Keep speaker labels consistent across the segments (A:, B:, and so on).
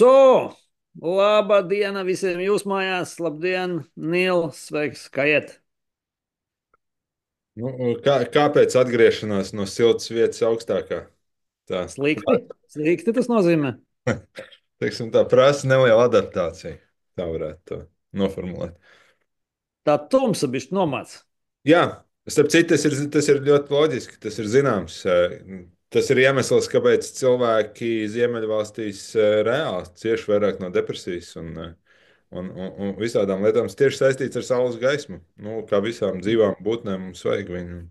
A: So, laba diena visiem jūs mājās. Labdien, Nīls, sveiks, kā iet?
B: Nu, kāpēc atgriešanās no siltas vietas augstākā? Tā,
A: Slikti? Slikti tas nozīmē.
B: teiksim, tā prasa neliela adaptācija. Tā varētu to noformulēt.
A: Tā tumsa bišķi nomāc.
B: Jā, starp citu, tas ir ļoti loģiski. Tas ir zināms. Tas ir iemesls, kāpēc cilvēki Ziemeļvalstīs reāli cieši vairāk no depresijas un visādām lietām. Tas tieši saistīts ar saules gaismu. Nu, kā visām dzīvām būtnēm mums vajag viņu.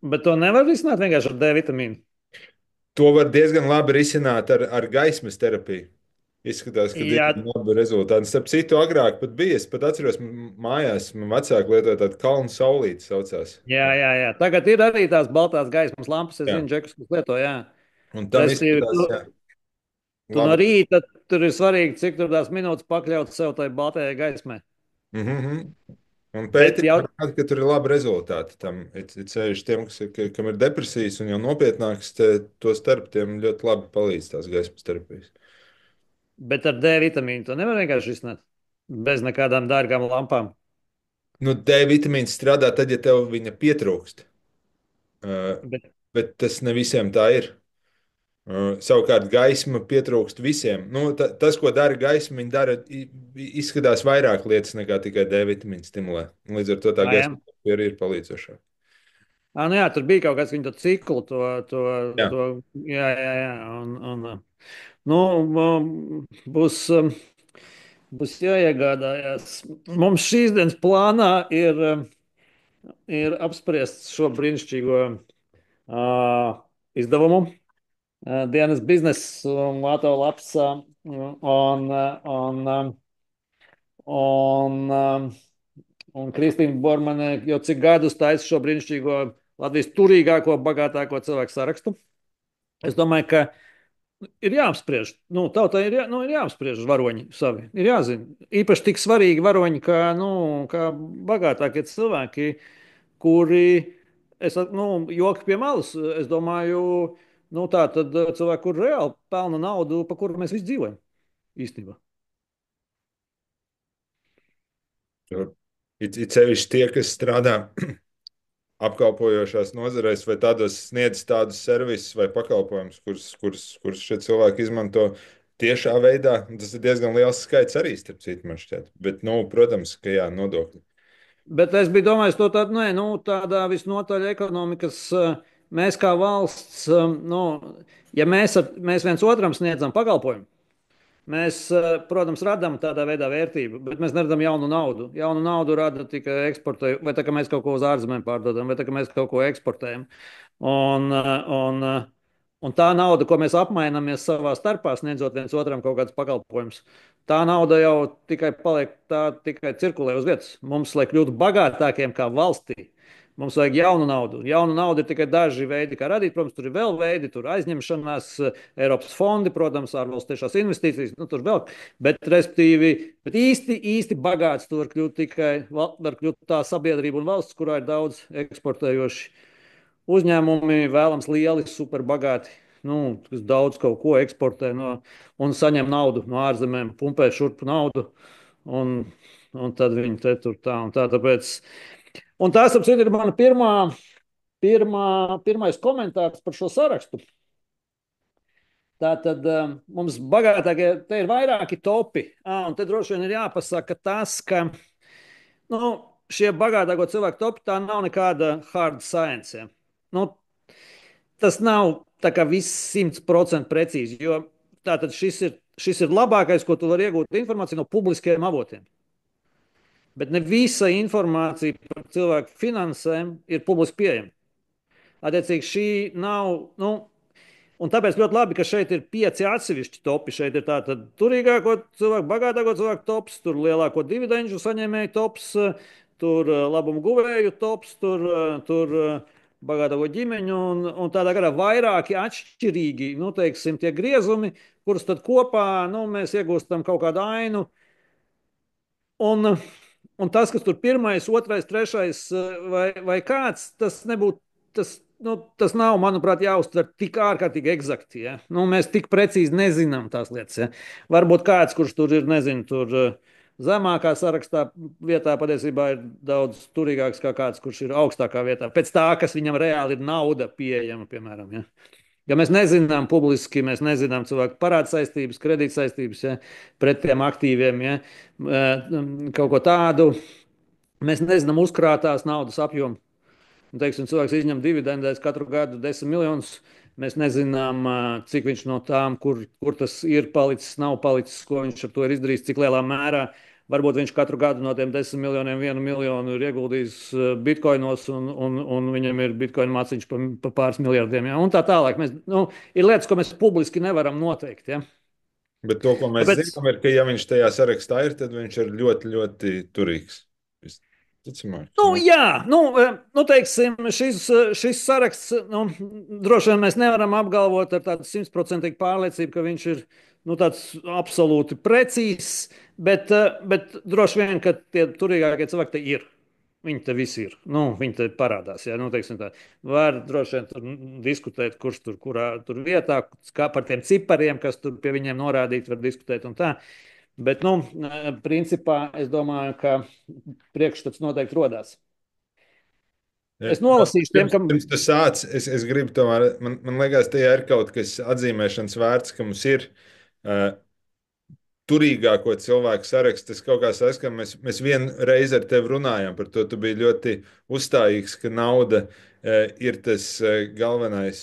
A: Bet to nevar risināt vienkārši ar D vitamīnu.
B: To var diezgan labi risināt ar gaismas terapiju. Izskatās, ka
A: Jā,
B: diezgan labi rezultāti. Starp citu, agrāk pat bija. Es pat atceros, mājās man vecāki lietoja tādu kalnu saulīti saucās.
A: jā. Tagad ir arī tās baltās gaismas lampas. Es
B: Jā.
A: zinu, Džekus, kas lieto, jā.
B: Un tam
A: Respektīvi,
B: izskatās, jā,
A: tu no
B: labi.
A: rīta tur ir svarīgi, cik tur tās minūtes pakļaut sev tai baltajai gaismai.
B: Mhm. Un
A: Bet jau,
B: pētījumi rāda, ka tur ir labi rezultāti tam. Ir sevišķi tiem, kam ir depresijas un jau nopietnāks, to starp tiem ļoti labi palīdz tās gaismas terapijas.
A: bet ar D vitamīnu to nevar vienkārši risināt. Bez nekādām dārgām lampām.
B: Nu, D vitamīns strādā tad, ja tev viņa pietrūkst. Uh,
A: Bet,
B: bet tas ne visiem tā ir. Savukārt gaisma pietrūkst visiem. Nu, tas, ko dara gaisma, viņa dara, izskatās vairāk lietas nekā tikai D vitamīna stimulē. Līdz ar to tā
A: jā.
B: gaisma ir palīdzošā.
A: Nu jā, tur bija kaut kāds viņa to ciklu,
B: Jā.
A: to, jā. Nu, būs, būs jāiegādājās. Mums šīs dienas plānā ir apspriest šo brīnišķīgo izdevumu. Dienas biznesa Latvijas lapas un, un Kristīna Bormane jau cik gadus taisa šo brīnišķīgo Latvijas turīgāko, bagātāko cilvēku sarakstu. Es domāju, ka ir jāapspriež. Nu, tautai ir jāapspriež varoņi savi. Ir jāzina. Īpaši tik svarīgi varoņi, kā bagātākie cilvēki, kuri, joki pie malas, es domāju, tā tad cilvēki, kur reāli pelna naudu, pa kuru mēs visi dzīvojam īstenībā.
B: It sevišķi tie, kas strādā apkalpojošās nozarēs vai tādos sniedz tādus servisus vai pakalpojumus, kurus šie cilvēki izmanto tiešā veidā. Tas ir diezgan liels skaits arī, starp citu, man šķiet. Bet, nu, protams, ka jā, nodokļi.
A: Bet es biju domājis to tādu, nē, tādā visnotaļ ekonomikas, mēs kā valsts, ja mēs viens otram sniedzam pakalpojumu, mēs, protams, radām tādā veidā vērtību, bet mēs neradām jaunu naudu. Jaunu naudu rada tikai eksportējot, vai tā kā mēs kaut ko uz ārzemēm pārdodam, vai tā kā mēs kaut ko eksportējam. Un, un tā nauda, ko mēs apmainamies savā starpā, sniedzot viens otram kaut kādus pakalpojumus, tā nauda jau tikai paliek, tā tikai cirkulē uz vietas. Mums, lai kļūtu bagātākiem kā valstī, mums vajag jaunu naudu. Jaunu naudu ir tikai daži veidi, kā radīt. Protams, tur ir vēl veidi, tur aizņemšanās, Eiropas fondi, protams, ārvalstu tiešās investīcijas, tur vēl. Bet, respektīvi, bet īsti bagāts tur var kļūt tikai var kļūt tā sabiedrība un valsts, kurā ir daudz eksportējoši uzņēmumi, vēlams lieli, superbagāti. Kas daudz kaut ko eksportē un saņem naudu no ārzemēm, pumpē šurp naudu. Un, un tad viņi te tur tā un tā. Un tās, ap citu, ir mana pirmais komentārs par šo sarakstu. Tā tad mums bagātākie, te ir vairāki topi. Un te droši vien ir jāpasaka tas, ka šie bagātāko cilvēku topi tā nav nekāda hard science. Ja. Nu, tas nav tā kā viss 100% precīzi, jo tātad šis ir labākais, ko tu vari iegūt informāciju no publiskiem avotiem. Bet ne visa informācija par cilvēku finansēm ir publiski pieejama. Attiecīgi, šī nav. Un tāpēc ļoti labi, ka šeit ir 5 atsevišķi topi. Šeit ir tātad turīgāko cilvēku, bagātāko cilvēku tops, tur lielāko dividendžu saņēmēju tops, tur labumu guvēju tops, tur bagātāko ģimeņu un tādā garā vairāki atšķirīgi, teiksim, tie griezumi, kurus tad kopā mēs iegūstam kaut kādu ainu. Un tas, kas tur pirmais, otrais, trešais vai kāds, tas nebūtu. Tas tas nav, manuprāt, jāuztver tik ārkārtīgi eksakti. Ja? Mēs tik precīzi nezinām tās lietas. Ja? Varbūt kāds, kurš tur ir, nezinu, tur zemākā sarakstā vietā, patiesībā ir daudz turīgāks kā kāds, kurš ir augstākā vietā. Pēc tā, kas viņam reāli ir nauda pieejama, piemēram. Ja? Ja mēs nezinām publiski, mēs nezinām cilvēku parāda saistības, kredīt saistības, ja, pret tiem aktīviem, ja, kaut ko tādu. Mēs nezinām uzkrātās naudas apjomu. Teiksim, cilvēks izņem dividendēs katru gadu 10 miljonus. Mēs nezinām, cik viņš no tām, kur tas ir palicis, nav palicis, ko viņš ar to ir izdarījis, cik lielā mērā. Varbūt viņš katru gadu no tiem 10 miljoniem 1 miljonu ir ieguldījis bitkoinos, un viņam ir bitkoina māciņš pa pāris miljardiem. Ja? Un tā tālāk. Ir lietas, ko mēs publiski nevaram noteikt. Ja?
B: Bet to, ko mēs
A: Tāpēc,
B: zinām, ir, ka ja viņš tajā sarakstā ir, tad viņš ir ļoti, ļoti turīgs. Visticamāk.
A: jā, teiksim, šis saraksts, droši vien mēs nevaram apgalvot ar tādu simtprocentīgu pārliecību, ka viņš ir tāds absolūti precīzs, bet droši vien, ka tie turīgākie cilvēki te ir. Viņi te visi ir. Viņi te parādās. Ja? Teiksim, tā. Var droši vien tur diskutēt, kurš tur kurā tur vietā, kā par tiem cipariem, kas tur pie viņiem norādīti, var diskutēt un tā. Bet, principā, es domāju, ka priekšstats noteikti rodās.
B: Ja,
A: Es nolasīšu tiem, kam.
B: pirms tas sāc, es gribu tomēr, man liekas, tajā ir kaut kas atzīmēšanas vērts, ka mums ir turīgāko cilvēku saraksts. Tas kaut kā saskana, mēs vienu reizi ar tevi runājām par to. Tu biji ļoti uzstājīgs, ka nauda ir tas galvenais,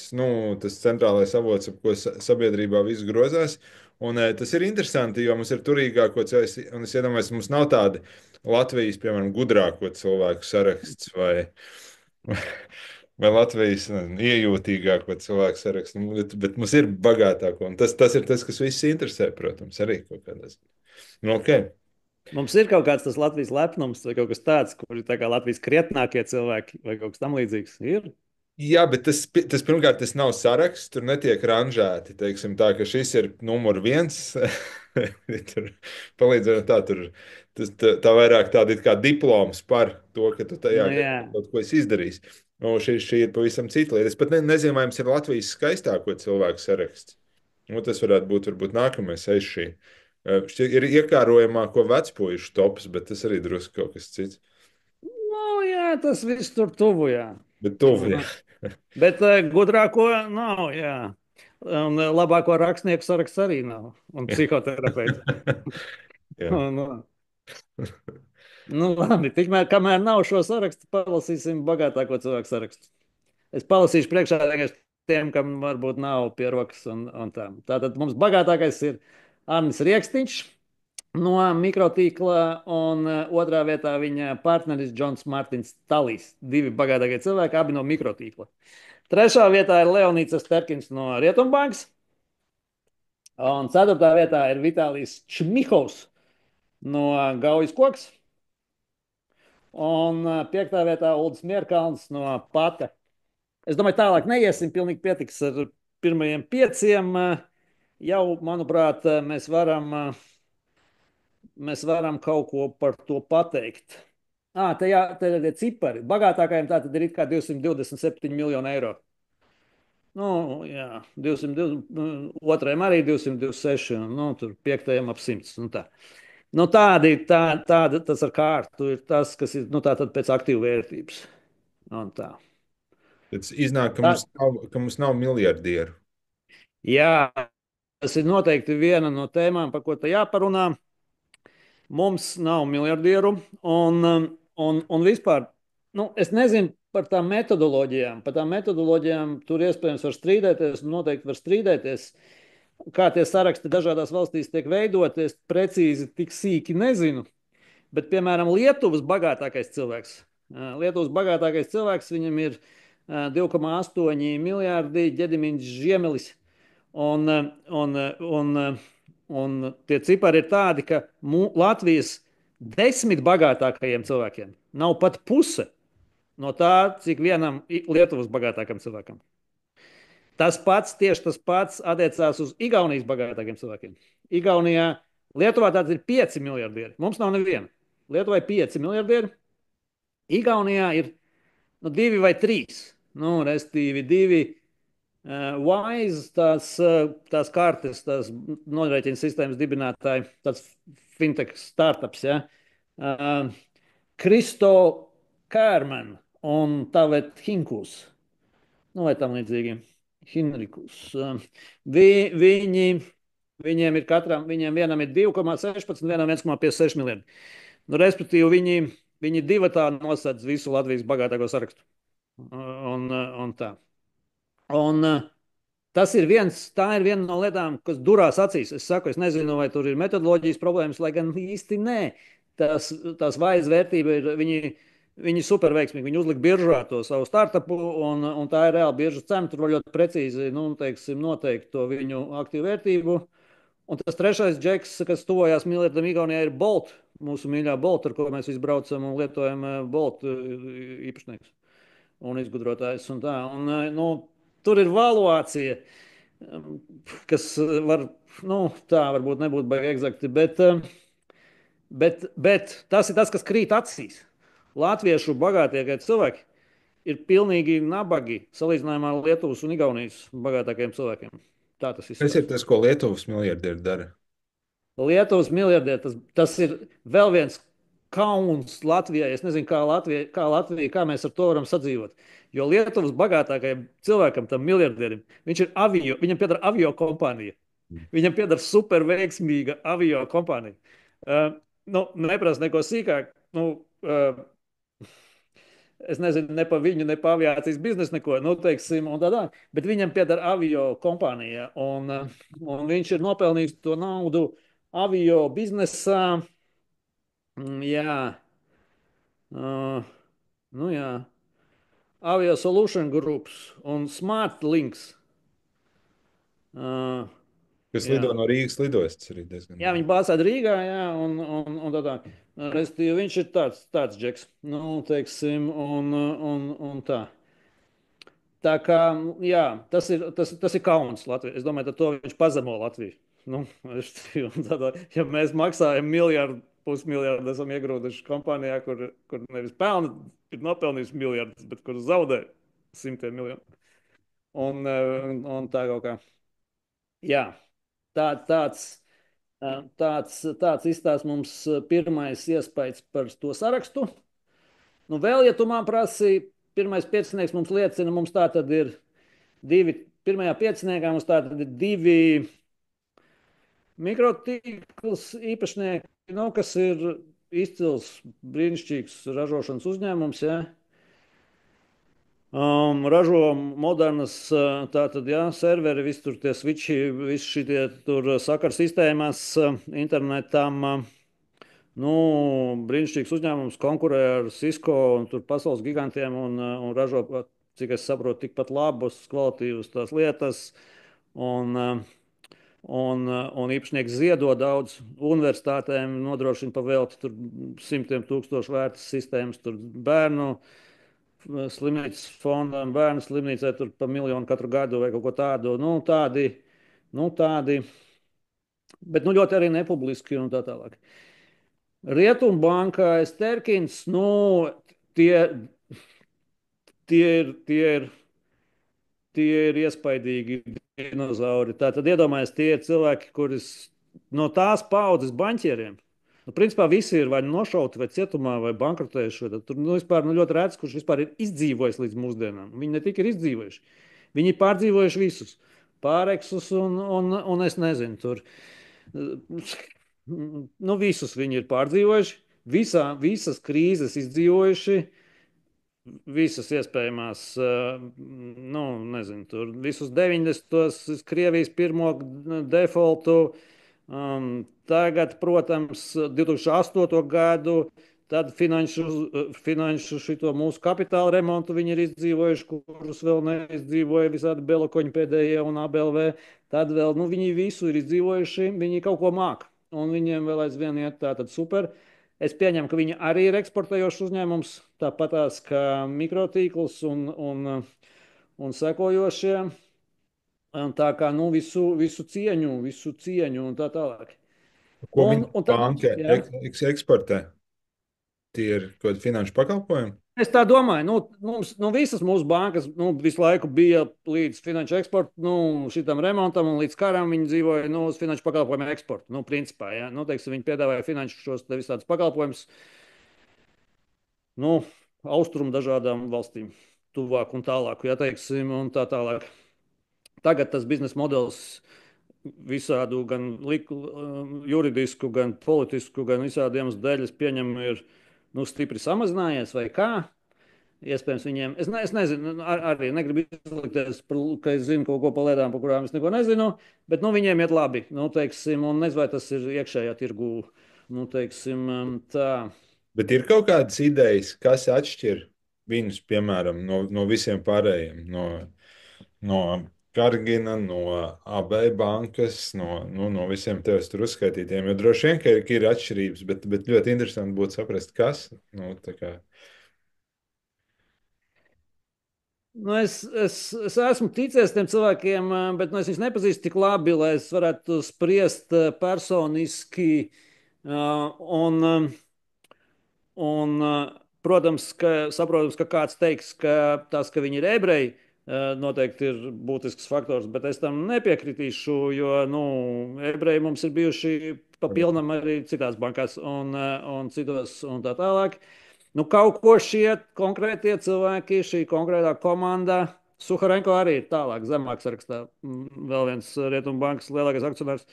B: tas centrālais avots, ap ko sabiedrībā viss grozās. Un tas ir interesanti, jo mums ir turīgāko cilvēku, un es iedomājos, mums nav tāda Latvijas, piemēram, gudrāko cilvēku saraksts vai Latvijas iejūtīgāko cilvēku sarakstu, bet mums ir bagātāko. Un tas ir tas, kas visus interesē, protams, arī kaut kādā ziņā. Okay.
A: Mums ir kaut kāds tas Latvijas lepnums vai kaut kas tāds, kur ir tā kā Latvijas krietnākie cilvēki vai kaut kas tam līdzīgs. Ir.
B: Jā, bet tas pirmkārt, tas nav saraksts, tur netiek ranžēti. Teiksim, tā, ka šis ir numur viens. Tur palīdzēt, tā vairāk tāda ir kā diploms par to, ka tu tajā kaut ko esi izdarījis. Šī ir pavisam cita lieta. Es pat nezinu, vai jums ir Latvijas skaistāko cilvēku saraksts. Tas varētu būt varbūt nākamais aiz šī. Ir iekārojamāko vecpuišu tops, bet tas arī drusku kaut kas cits.
A: Jā, tas viss tur tuvu, jā.
B: Bet tuvu, jā.
A: Bet gudrāko nav, jā. Un labāko rakstnieku saraksts arī nav. Un psihoterapeits. Labi, tikmēr, kamēr nav šo sarakstu, palasīsim bagātāko cilvēku sarakstu. Es palasīšu priekšā tiem, kam varbūt nav pie rokas un tā. Tātad mums bagātākais ir Arnis Rieksniņš no mikrotīkla, un otrā vietā viņa partneris Džons Martins Talijs. Divi bagātākie cilvēki, abi no mikrotīkla. Trešā vietā ir Leonīds Sterkins no Rietumbankas. Un ceturtā vietā ir Vitālijs Čmihovs no Gaujas koks. Un piektā vietā Uldis Mierkalns no Pata. Es domāju, tālāk neiesim, pilnīgi pietiks ar pirmajiem 5. Jau, manuprāt, mēs varam kaut ko par to pateikt. Te ir tie cipari. Bagātākajiem tā tad ir kā 227 miljoni eiro. Jā, 220, otrajam arī 226, tur piektajam ap 100. Tā. Tāda tas ar kārtu ir tas, kas ir tātad pēc aktīvu vērtības. Tā.
B: Tas iznāk, ka mums nav miljardieru.
A: Jā, tas ir noteikti viena no tēmām, par ko te jāparunā. Mums nav miljardieru, un vispār, es nezinu par tām metodoloģijām. Par tām metodoloģijām tur iespējams var strīdēties, noteikti var strīdēties. Kā tie saraksti dažādās valstīs tiek veidoti, es precīzi tik sīki nezinu. Bet, piemēram, Lietuvas bagātākais cilvēks. Viņam ir 2,8 miljārdi Ģedimins Žiemelis. Un tie cipari ir tādi, ka Latvijas 10 bagātākajiem cilvēkiem nav pat puse no tā, cik vienam Lietuvas bagātākam cilvēkam. Tieši tas pats attiecās uz Igaunijas bagātākiem cilvēkiem. Lietuvā tāds ir 5 miljardieri. Mums nav neviena. Lietuvai 5 miljardieri. Igaunijā ir 2 vai 3. Nu, restīvi divi Wise, tās kartes, tās nodrošināšanas sistēmas dibinātāji, tāds fintech startups, ja? Uh, Kristo Kērmen un Tavet Hinkus, nu, vai tam līdzīgi. Hinrikus. Viņi, viņiem ir katram, viņiem vienam ir 2,16, vienam 1,56 miljardi. Nu, respektīvi, viņi divatā nosedz visu Latvijas bagātāko sarakstu. Un tā. Un, tas ir tā ir viena no lietām, kas durās acīs. Es saku, es nezinu, vai tur ir metodoloģijas problēmas, lai gan īsti nē. Tās vaigas vērtība ir, viņi super veiksmīgi. Viņi uzlika biržā to savu startupu, un tā ir reāla biržas cena. Tur var ļoti precīzi, nu, teiksim, noteikt to viņu aktīvu vērtību. Un tas trešais džeks, kas tuvojās miljardam Igaunijā, ir Bolt, mūsu mīļā Bolt, ar ko mēs visi braucam un lietojam Bolt īpašnieks un izgudrotājs. Un tā. Un, nu, tur ir valuācija, kas var, nu, tā varbūt nebūtu baigi eksakti, bet tas ir tas, kas krīt acīs. Latviešu bagātākie cilvēki ir pilnīgi nabagi salīdzinājumā ar Lietuvas un Igaunijas bagātākajiem cilvēkiem. Tā tas
B: Kas ir
A: izskatās.
B: tas, ko Lietuvas miljardieri dara?
A: Lietuvas miljardieris, tas ir vēl viens kauns Latvijai. Es nezinu, kā mēs ar to varam sadzīvot. Jo Lietuvas bagātākajam cilvēkam, tam miljardierim, viņam pieder avio kompānija. Viņam pieder super veiksmīga avio kompānija. Nu, neprasa neko sīkāk. Nu, es nezinu ne par viņu, ne par aviācijas biznesu, neko, nu, teiksim, un tādā, bet viņam pieder avio kompānija, un viņš ir nopelnījis to naudu avio biznesā. Jā, nu jā, Avio Solution Groups un Smart Links. Uh,
B: Kas
A: jā.
B: lido no Rīgas lidostas arī diezgan.
A: Jā, viņi bāzēta Rīgā, jā, un tā tā. Restīvi, viņš ir tāds džeks, nu, teiksim, un tā. Tā kā, jā, tas ir kauns Latvijai. Es domāju, ar to viņš pazemo Latviju. Nu, tādā, ja mēs maksājam miljardu, pusmiljardu, esam iegrūduši kompānijā, kur nevis pelna, ir nopelnījusi miljardus, bet kur zaudē simtiem miljonu. Un tā kaut kā. Jā, tāds. Tāds izstāsta mums pirmais iespējas par to sarakstu. Nu, vēl, ja tu man prasi, pirmais piecinieks mums liecina, mums tā tad ir divi, pirmajā pieciniekā mums tā tad ir divi mikrotīkls īpašnieki, nu, kas ir izcils, brīnišķīgs ražošanas uzņēmums, ja? Ražo modernas, tātad, jā, serveri, visi tur tie switchi, visi šitie tur sakara sistēmās, internetam. Nu, brīnišķīgs uzņēmums konkurē ar Cisco un tur pasaules gigantiem un ražo, cik es saprotu, tikpat labus, kvalitīvas tās lietas. Un, un īpašnieks ziedo daudz universitātēm, nodrošina pa velti tur simtiem tūkstošu vērtas sistēmas, tur bērnu slimnīcas fondam, bērnu slimnīcai tur pa miljonu katru gadu vai kaut ko tādu. Nu, tādi, bet nu, ļoti arī nepubliski un tā tālāk. Rietumbankā Sterkins, nu, tie, tie ir tie ir iespaidīgi dinozauri. Tā tad iedomājieties, tie ir cilvēki, kurus no tās paudzes banķieriem. Nu, principā visi ir vai nošauti, vai cietumā, vai bankrotējuši. Tur vispār, ļoti rēts, kurš vispār ir izdzīvojis līdz mūsdienām. Viņi ne tikai ir izdzīvojuši, viņi ir pārdzīvojuši visus. Pāreksus un es nezinu, tur. Nu, visus viņi ir pārdzīvojuši, visas krīzes izdzīvojuši. Visas iespējamās, nu, nezinu, tur visus 90. Krievijas pirmo defaultu, tagad, protams, 2008. gadu, tad finanšu šito mūsu kapitāla remontu viņi ir izdzīvojuši, kurus vēl neizdzīvoja visādi Belokoņi pēdējie un ABLV. Tad vēl, nu, viņi visu ir izdzīvojuši, viņi kaut ko māk, un viņiem vēl aizvien iet tā tad super. Es pieņemu, ka viņi arī ir eksportējošs uzņēmums, tāpatās kā mikrotīkls un sekojošie. Tā kā nu, visu cieņu un tā tālāk.
B: Ko viņa
A: Un tad,
B: banka
A: jā,
B: eksportē? Tie ir kaut kādi finanšu pakalpojumi.
A: Es tā domāju, visas mūsu bankas visu laiku bija līdz finanšu eksportam, šitam remontam un līdz karam viņi dzīvoja uz finanšu pakalpojumu eksportu. Principā, ja? Teiksim, viņi piedāvāja finanšu šos visādus pakalpojumus austrumu dažādām valstīm, tuvāk un tālāk, ja teiksim, un tā tālāk. Tagad tas biznesa modelis visādu gan juridisku, gan politisku, gan visādu iemeslu dēļ, es pieņemu, ir stipri samazinājies vai kā. Iespējams, viņiem, es nezinu, arī negribu izlikties, ka es zinu kaut ko par lietām, par kurām es neko nezinu, bet viņiem iet labi. Teiksim, un nezinu, vai tas ir iekšējā tirgū. Teiksim, tā.
B: Bet ir kaut kādas idejas, kas atšķir viņus, piemēram, no visiem pārējiem. No Kargina, no AB bankas, no visiem tevis tur uzskaitītiem. Jo droši vien, ka ir atšķirības, bet ļoti interesanti būtu saprast, kas. Tā kā.
A: Es esmu ticies tiem cilvēkiem, bet es viņus nepazīstu tik labi, lai es varētu spriest personiski. Un, protams, saprotams, ka kāds teiks, ka tas, ka viņi ir ebreji, noteikti ir būtisks faktors, bet es tam nepiekritīšu, jo ebreji mums ir bijuši pa pilnam arī citās bankās un citos un tā tālāk. Kaut ko šie konkrētie cilvēki, šī konkrētā komanda, Suharenko arī ir tālāk, zemāk sarakstā, vēl viens Rietumbankas lielākais akcionārs.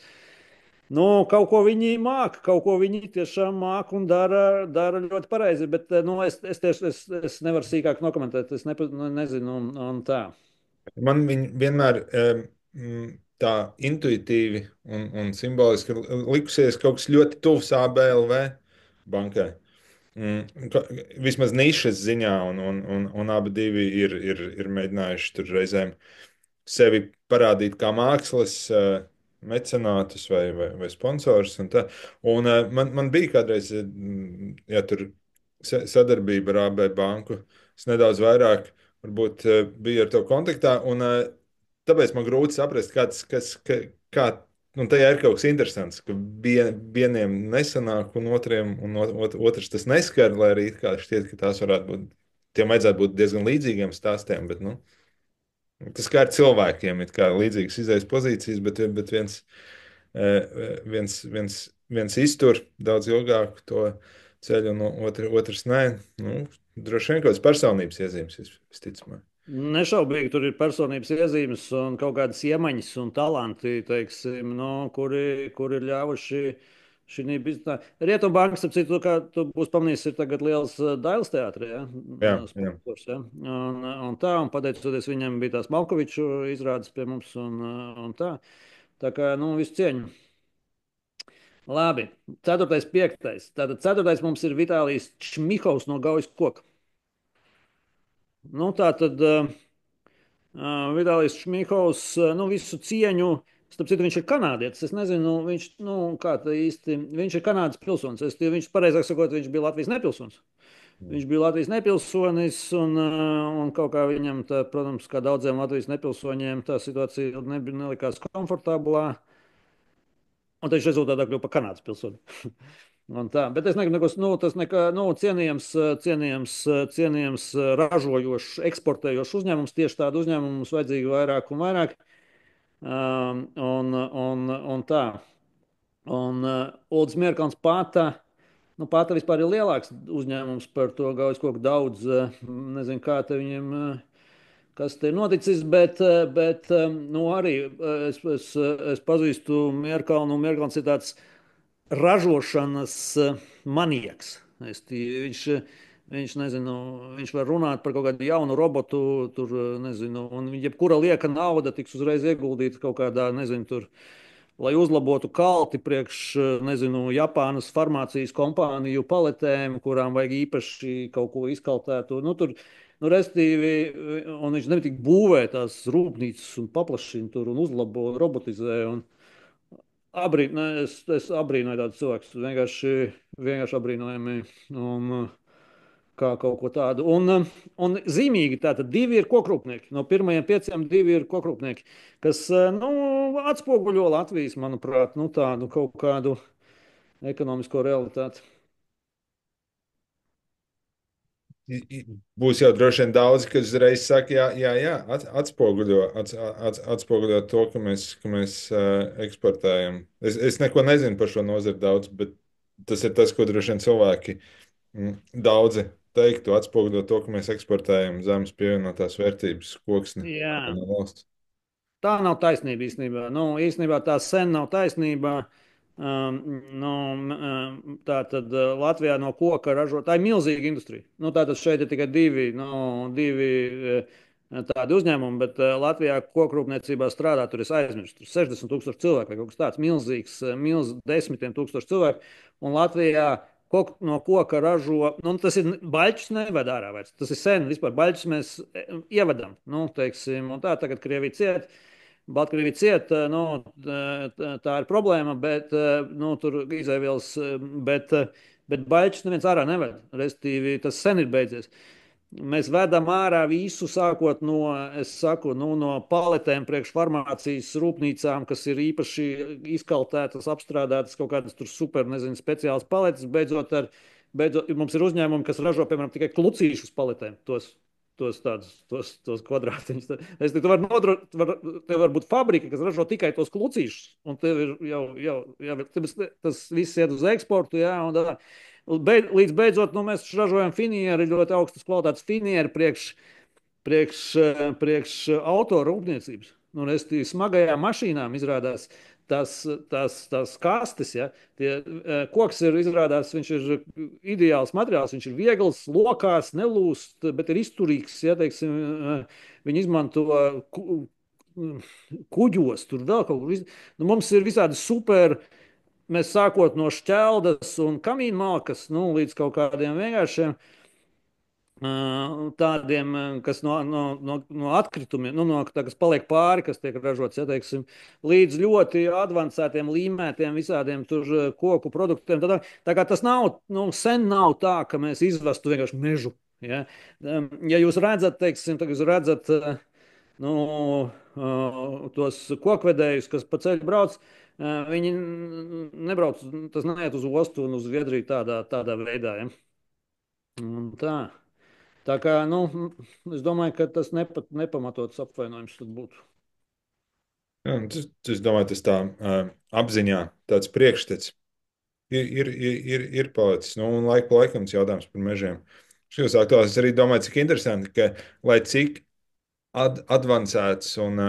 A: Kaut ko viņi māca, kaut ko viņi tiešām māca un dara ļoti pareizi. Bet es nevaru sīkāk nokomentēt. Es nezinu, un tā.
B: Man viņi vienmēr tā intuitīvi un simboliski likusies kaut kas ļoti tuvs ABLV bankai. Vismaz nišas ziņā, un abi ir mēģinājuši tur reizēm sevi parādīt kā mākslas mecenātus vai sponsorus. Man bija kādreiz, ja tur sadarbība ar AB banku, es nedaudz vairāk varbūt biju ar to kontaktā, un tāpēc man grūti saprast, kā. Un tajā ir kaut kas interesants, ka vieniem nesanāk, un otrs tas neskar, lai arī it kā šķiet, ka tās varētu būt, tiem vajadzētu būt diezgan līdzīgiem stāstiem, bet, tas kā ar cilvēkiem, ir kā līdzīgas izējas pozīcijas, bet viens iztur daudz ilgāk to ceļu, un otrs nē. Droši vien kaut kādas personības iezīmes visticamāk.
A: Nešaubīgi tur ir personības iezīmes un kaut kādas iemaņas un talanti, teiksim, kuri ir ļāvuši šī biznesā. Rietumbankas, ap citu, kā tu būsi pamanījis, ir tagad liels Dailas teātrī, ja?
B: Jā.
A: Sponsors, ja? Un pateicoties viņam bija tās Malkoviču izrādes pie mums un tā. Tā kā, visu cieņu. Labi, 4. 5. Tātad 4. mums ir Vitālijs Čmihovs no Gaujas koka. Tā tad Vitālijs Šmīkovs, visu cieņu. Starp citu, viņš ir kanādietis. Es nezinu, kā tā īsti. Viņš ir Kanādas pilsonis. Viņš, pareizāk sakot, viņš bija Latvijas nepilsonis. Viņš bija Latvijas nepilsonis, un kaut kā viņam, protams, kā daudziem Latvijas nepilsoņiem, tā situācija nelikās komfortablā. Un viņš rezultātā kļuva par Kanādas pilsoni. Bet es negribu tas cienījams ražojošs, eksportējošs uzņēmums. Tieši tādu uzņēmumu mums vajadzīgi vairāk un vairāk. Un tā. Uldis Mierkalns Pāta. Pāta vispār ir lielāks uzņēmums par to Gaujas koku daudz. Nezinu, kā te viņiem, kas te ir noticis, bet arī es pazīstu Mierkalnu. Mierkalns ir tāds ražošanas manieks. Viņš, nezinu, viņš var runāt par kaut kādu jaunu robotu, tur, nezinu, un jebkura lieka nauda tiks uzreiz ieguldīta kaut kādā, nezinu, tur, lai uzlabotu kalti priekš, nezinu, Japānas farmācijas kompāniju paletēm, kurām vajag īpaši kaut ko izkaltētu. Restīvi, un viņš nemitīgi būvē tās rūpnīcas un paplašina tur un uzlabo un robotizē. Es abrīnoju tādus cilvēkus. Vienkārši abrīnojami. Kā kaut ko tādu. Un zīmīgi, tātad 2 ir kokrūpnieki. No pirmajiem 5 2 ir kokrūpnieki, kas atspoguļo Latvijas, manuprāt, tādu kaut kādu ekonomisko realitāti.
B: Būs jau droši vien daudz, kas uzreiz saka, jā, jā, jā atspoguļo to, ka mēs eksportējam. Es neko nezinu par šo nozari daudz, bet tas ir tas, ko droši vien cilvēki daudzi teiktu, atspoguļo to, ka mēs eksportējam zemes pievienotās vērtības koksni
A: Jā,
B: no valsts.
A: tā nav taisnība īstenībā. Nu, īstenībā tā sen nav taisnība. Nu, tā tad Latvijā no koka ražo, tā ir milzīga industrija. Nu, tā tad šeit ir tikai divi tādi uzņēmumi, bet Latvijā kokrūpniecībā strādā, tur es aizmirstu, tur 60,000 cilvēku vai kaut kas tāds milzīgs, desmitiem tūkstoši cilvēku. Un Latvijā no koka ražo, nu, tas ir baļķis neved ārā vairs. Tas ir sen, vispār baļķis mēs ievedam, nu, teiksim, un tā tagad Krievija ciet. Baltkrievija cieta, nu, tā ir problēma, bet nu, tur izēvielas, bet baļķis neviens ārā neved. Restīvi, tas sen ir beidzies. Mēs vedam ārā visu, sākot no, es saku, nu, no paletēm priekš farmācijas rūpnīcām, kas ir īpaši izkaltētas, apstrādātas, kaut kādas tur super, nezinu, speciālas paletes, beidzot, mums ir uzņēmumi, kas ražo, piemēram, tikai klucīšus paletēm, tos kvadrātiņus. Es teiktu, tev var būt fabrika, kas ražo tikai tos klucīšus, un tev ir jau tas viss iet uz eksportu, jā, un tā. Līdz beidzot, nu, mēs ražojam finieri, ļoti augstas kvalitātes finieri priekš autorūpniecības. Nu, restīvi, smagajām mašīnām izrādās tās kastes. Ja, koks ir izrādās, viņš ir ideāls materiāls, viņš ir viegls, lokās, nelūst, bet ir izturīgs. Ja, teiksim, viņi izmanto kuģos, tur vēl kaut kur. Nu, mums ir visādi super. Mēs sākot no šķeldas un kamīna malkas, nu, līdz kaut kādiem vienkāršiem tādiem, kas no atkritumiem, nu, tā, kas paliek pāri, kas tiek ražots, ja, teiksim, līdz ļoti avansētiem, līmētiem, visādiem tur koku produktiem. Tā kā tas nav, nu, sen nav tā, ka mēs izvestu vienkārši mežu. Ja, ja jūs redzat, teiksim, jūs redzat nu, tos kokvedējus, kas pa ceļu brauc, viņi nebrauc, tas neiet uz ostu un uz Zviedriju tādā veidā. Ja. Un tā. Tā kā, nu, es domāju, ka tas nepamatots apvainojums tad būtu.
B: Jā, es domāju, tas tā apziņā tāds priekšstats ir palicis. Nu, un laika pa laikam tas jautājums par mežiem. Šajos aktuālos es arī domāju, cik interesanti, ka lai cik advancēts un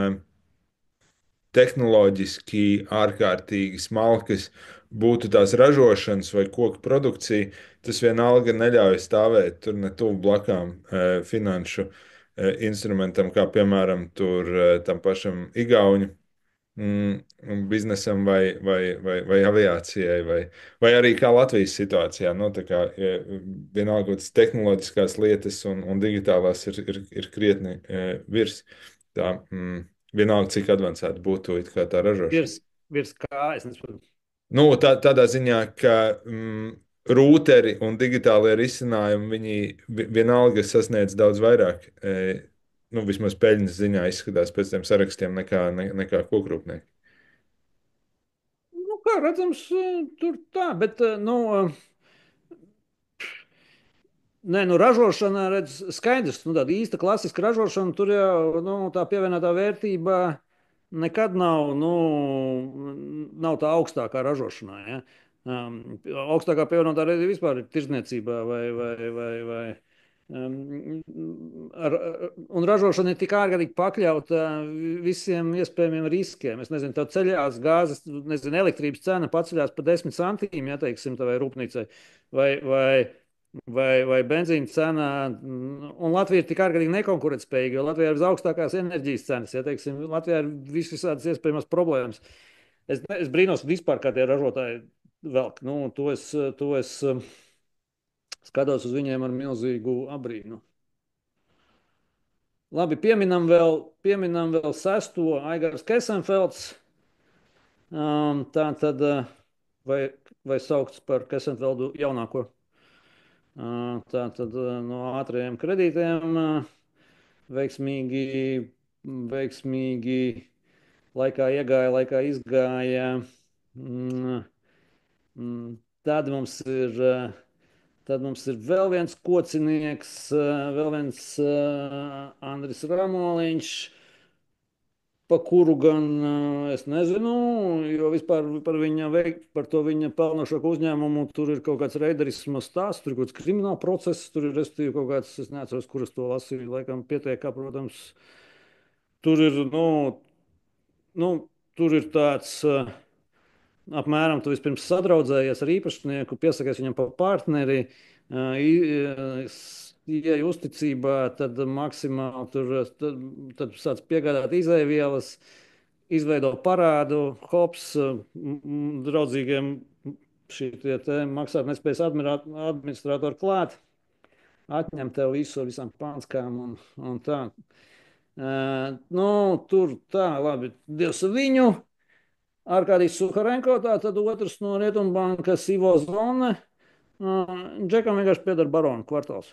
B: tehnoloģiski ārkārtīgi smalkas būtu tās ražošanas vai koku produkcija, tas vienalga neļauj stāvēt tur ne tuvu blakām finanšu instrumentam, kā piemēram tur tam pašam Igauņu biznesam vai aviācijai, vai arī kā Latvijas situācijā. Nu, tā kā vienalga, ka tas tehnoloģiskās lietas un digitālās ir krietni virs tā. Vienalga, cik avansēta būtu it kā tā ražošana.
A: Virs kā, es nesaprotu.
B: Nu, tādā ziņā, ka rūteri un digitālie risinājumi, viņi vienalga sasniedz daudz vairāk, nu, vismaz peļņas ziņā izskatās pēc tiem sarakstiem nekā kokrūpnieki.
A: Nu, kā redzams, tur tā, bet, nu, nē, nu, ražošana, redz, skaidrs, nu, tāda īsta klasiska ražošana, tur jau, nu, tā pievienotā vērtība nekad nav tā augstākā ražošanā, ja. Augstākā pievienotā vērtība vispār ir tirzniecībā vai un ražošana ir tik ārkārtīgi pakļauta visiem iespējamiem riskiem. Es nezinu, tev ceļās gāzes, nezinu, elektrības cena paceļās pa 10 centiem, ja teiksim, tavai rūpnīcai, vai benzīna cena. Un Latvija ir tik ārkārtīgi nekonkurētspējīga, jo Latvijā ir visaugstākās enerģijas cenas. Ja teiksim, Latvijā ir visādas iespējamas problēmas. Es brīnos vispār, kā tie ražotāji velk. Nu, to es skatos uz viņiem ar milzīgu abrīnu. Labi, pieminam vēl sesto Aigars Kesenfelds. Tā tad, vai saukts par Kesenfeldu jaunāko. Tā tad no ātrajiem kredītiem veiksmīgi, veiksmīgi laikā iegāja, laikā izgāja. Tad mums ir Tad mums ir vēl viens kocinieks, vēl viens Andris Ramoliņš, pa kuru gan es nezinu, jo vispār par to viņa pelnošāko uzņēmumu tur ir kaut kāds reiderisma stāsts, tur ir kaut kāds krimināla process, tur ir restīvi kaut kāds, es neatceros, kuras to lasīju, laikam pietiekā, protams, tur ir, nu, tur ir tāds. Apmēram tu vispirms sadraudzējies ar īpašnieku, piesakies viņam par partneri, ieej uzticībā, tad maksimāli tur tad sāc piegādāt izēvielas, izveido parādu, hops, draudzīgiem šī te maksātnespējas administratori klāt, atņem tev visu ar visām pānskām un tā. Nu, tur tā, labi, Dievs viņu. Arkādijs Suharenko, tad otrs no Rietumbankas Ivo Zone. Džekam vienkārši pieder barona kvartāls.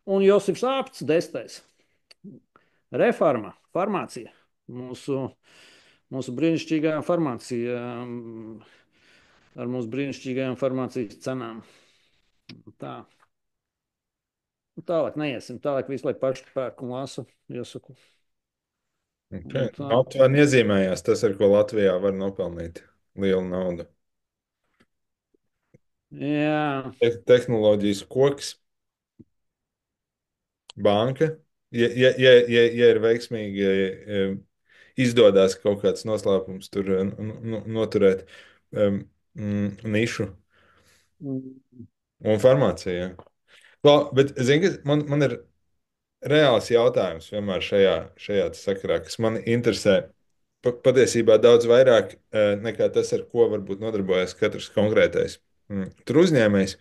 A: Un Josips Āpts, desmitais. Reforma, farmācija. Mūsu brīnišķīgā farmācija ar mūsu brīnišķīgajām farmācijas cenām. Tā. Tālāk neiesim. Tālāk visu laiku pašu pērku un lasu, iesaku.
B: Okay.
A: Un tā.
B: Aptuveni iezīmējās tas, ar ko Latvijā var nopelnīt lielu naudu.
A: Jā.
B: Tehnoloģijas koks, banka. Ja ir veiksmīgi, izdodas kaut kāds noslēpums tur noturēt nišu un farmācijā. Bet, zini, man ir reāls jautājums vienmēr šajā sakarā, kas man interesē patiesībā daudz vairāk nekā tas, ar ko varbūt nodarbojas katrs konkrētais tur uzņēmējs.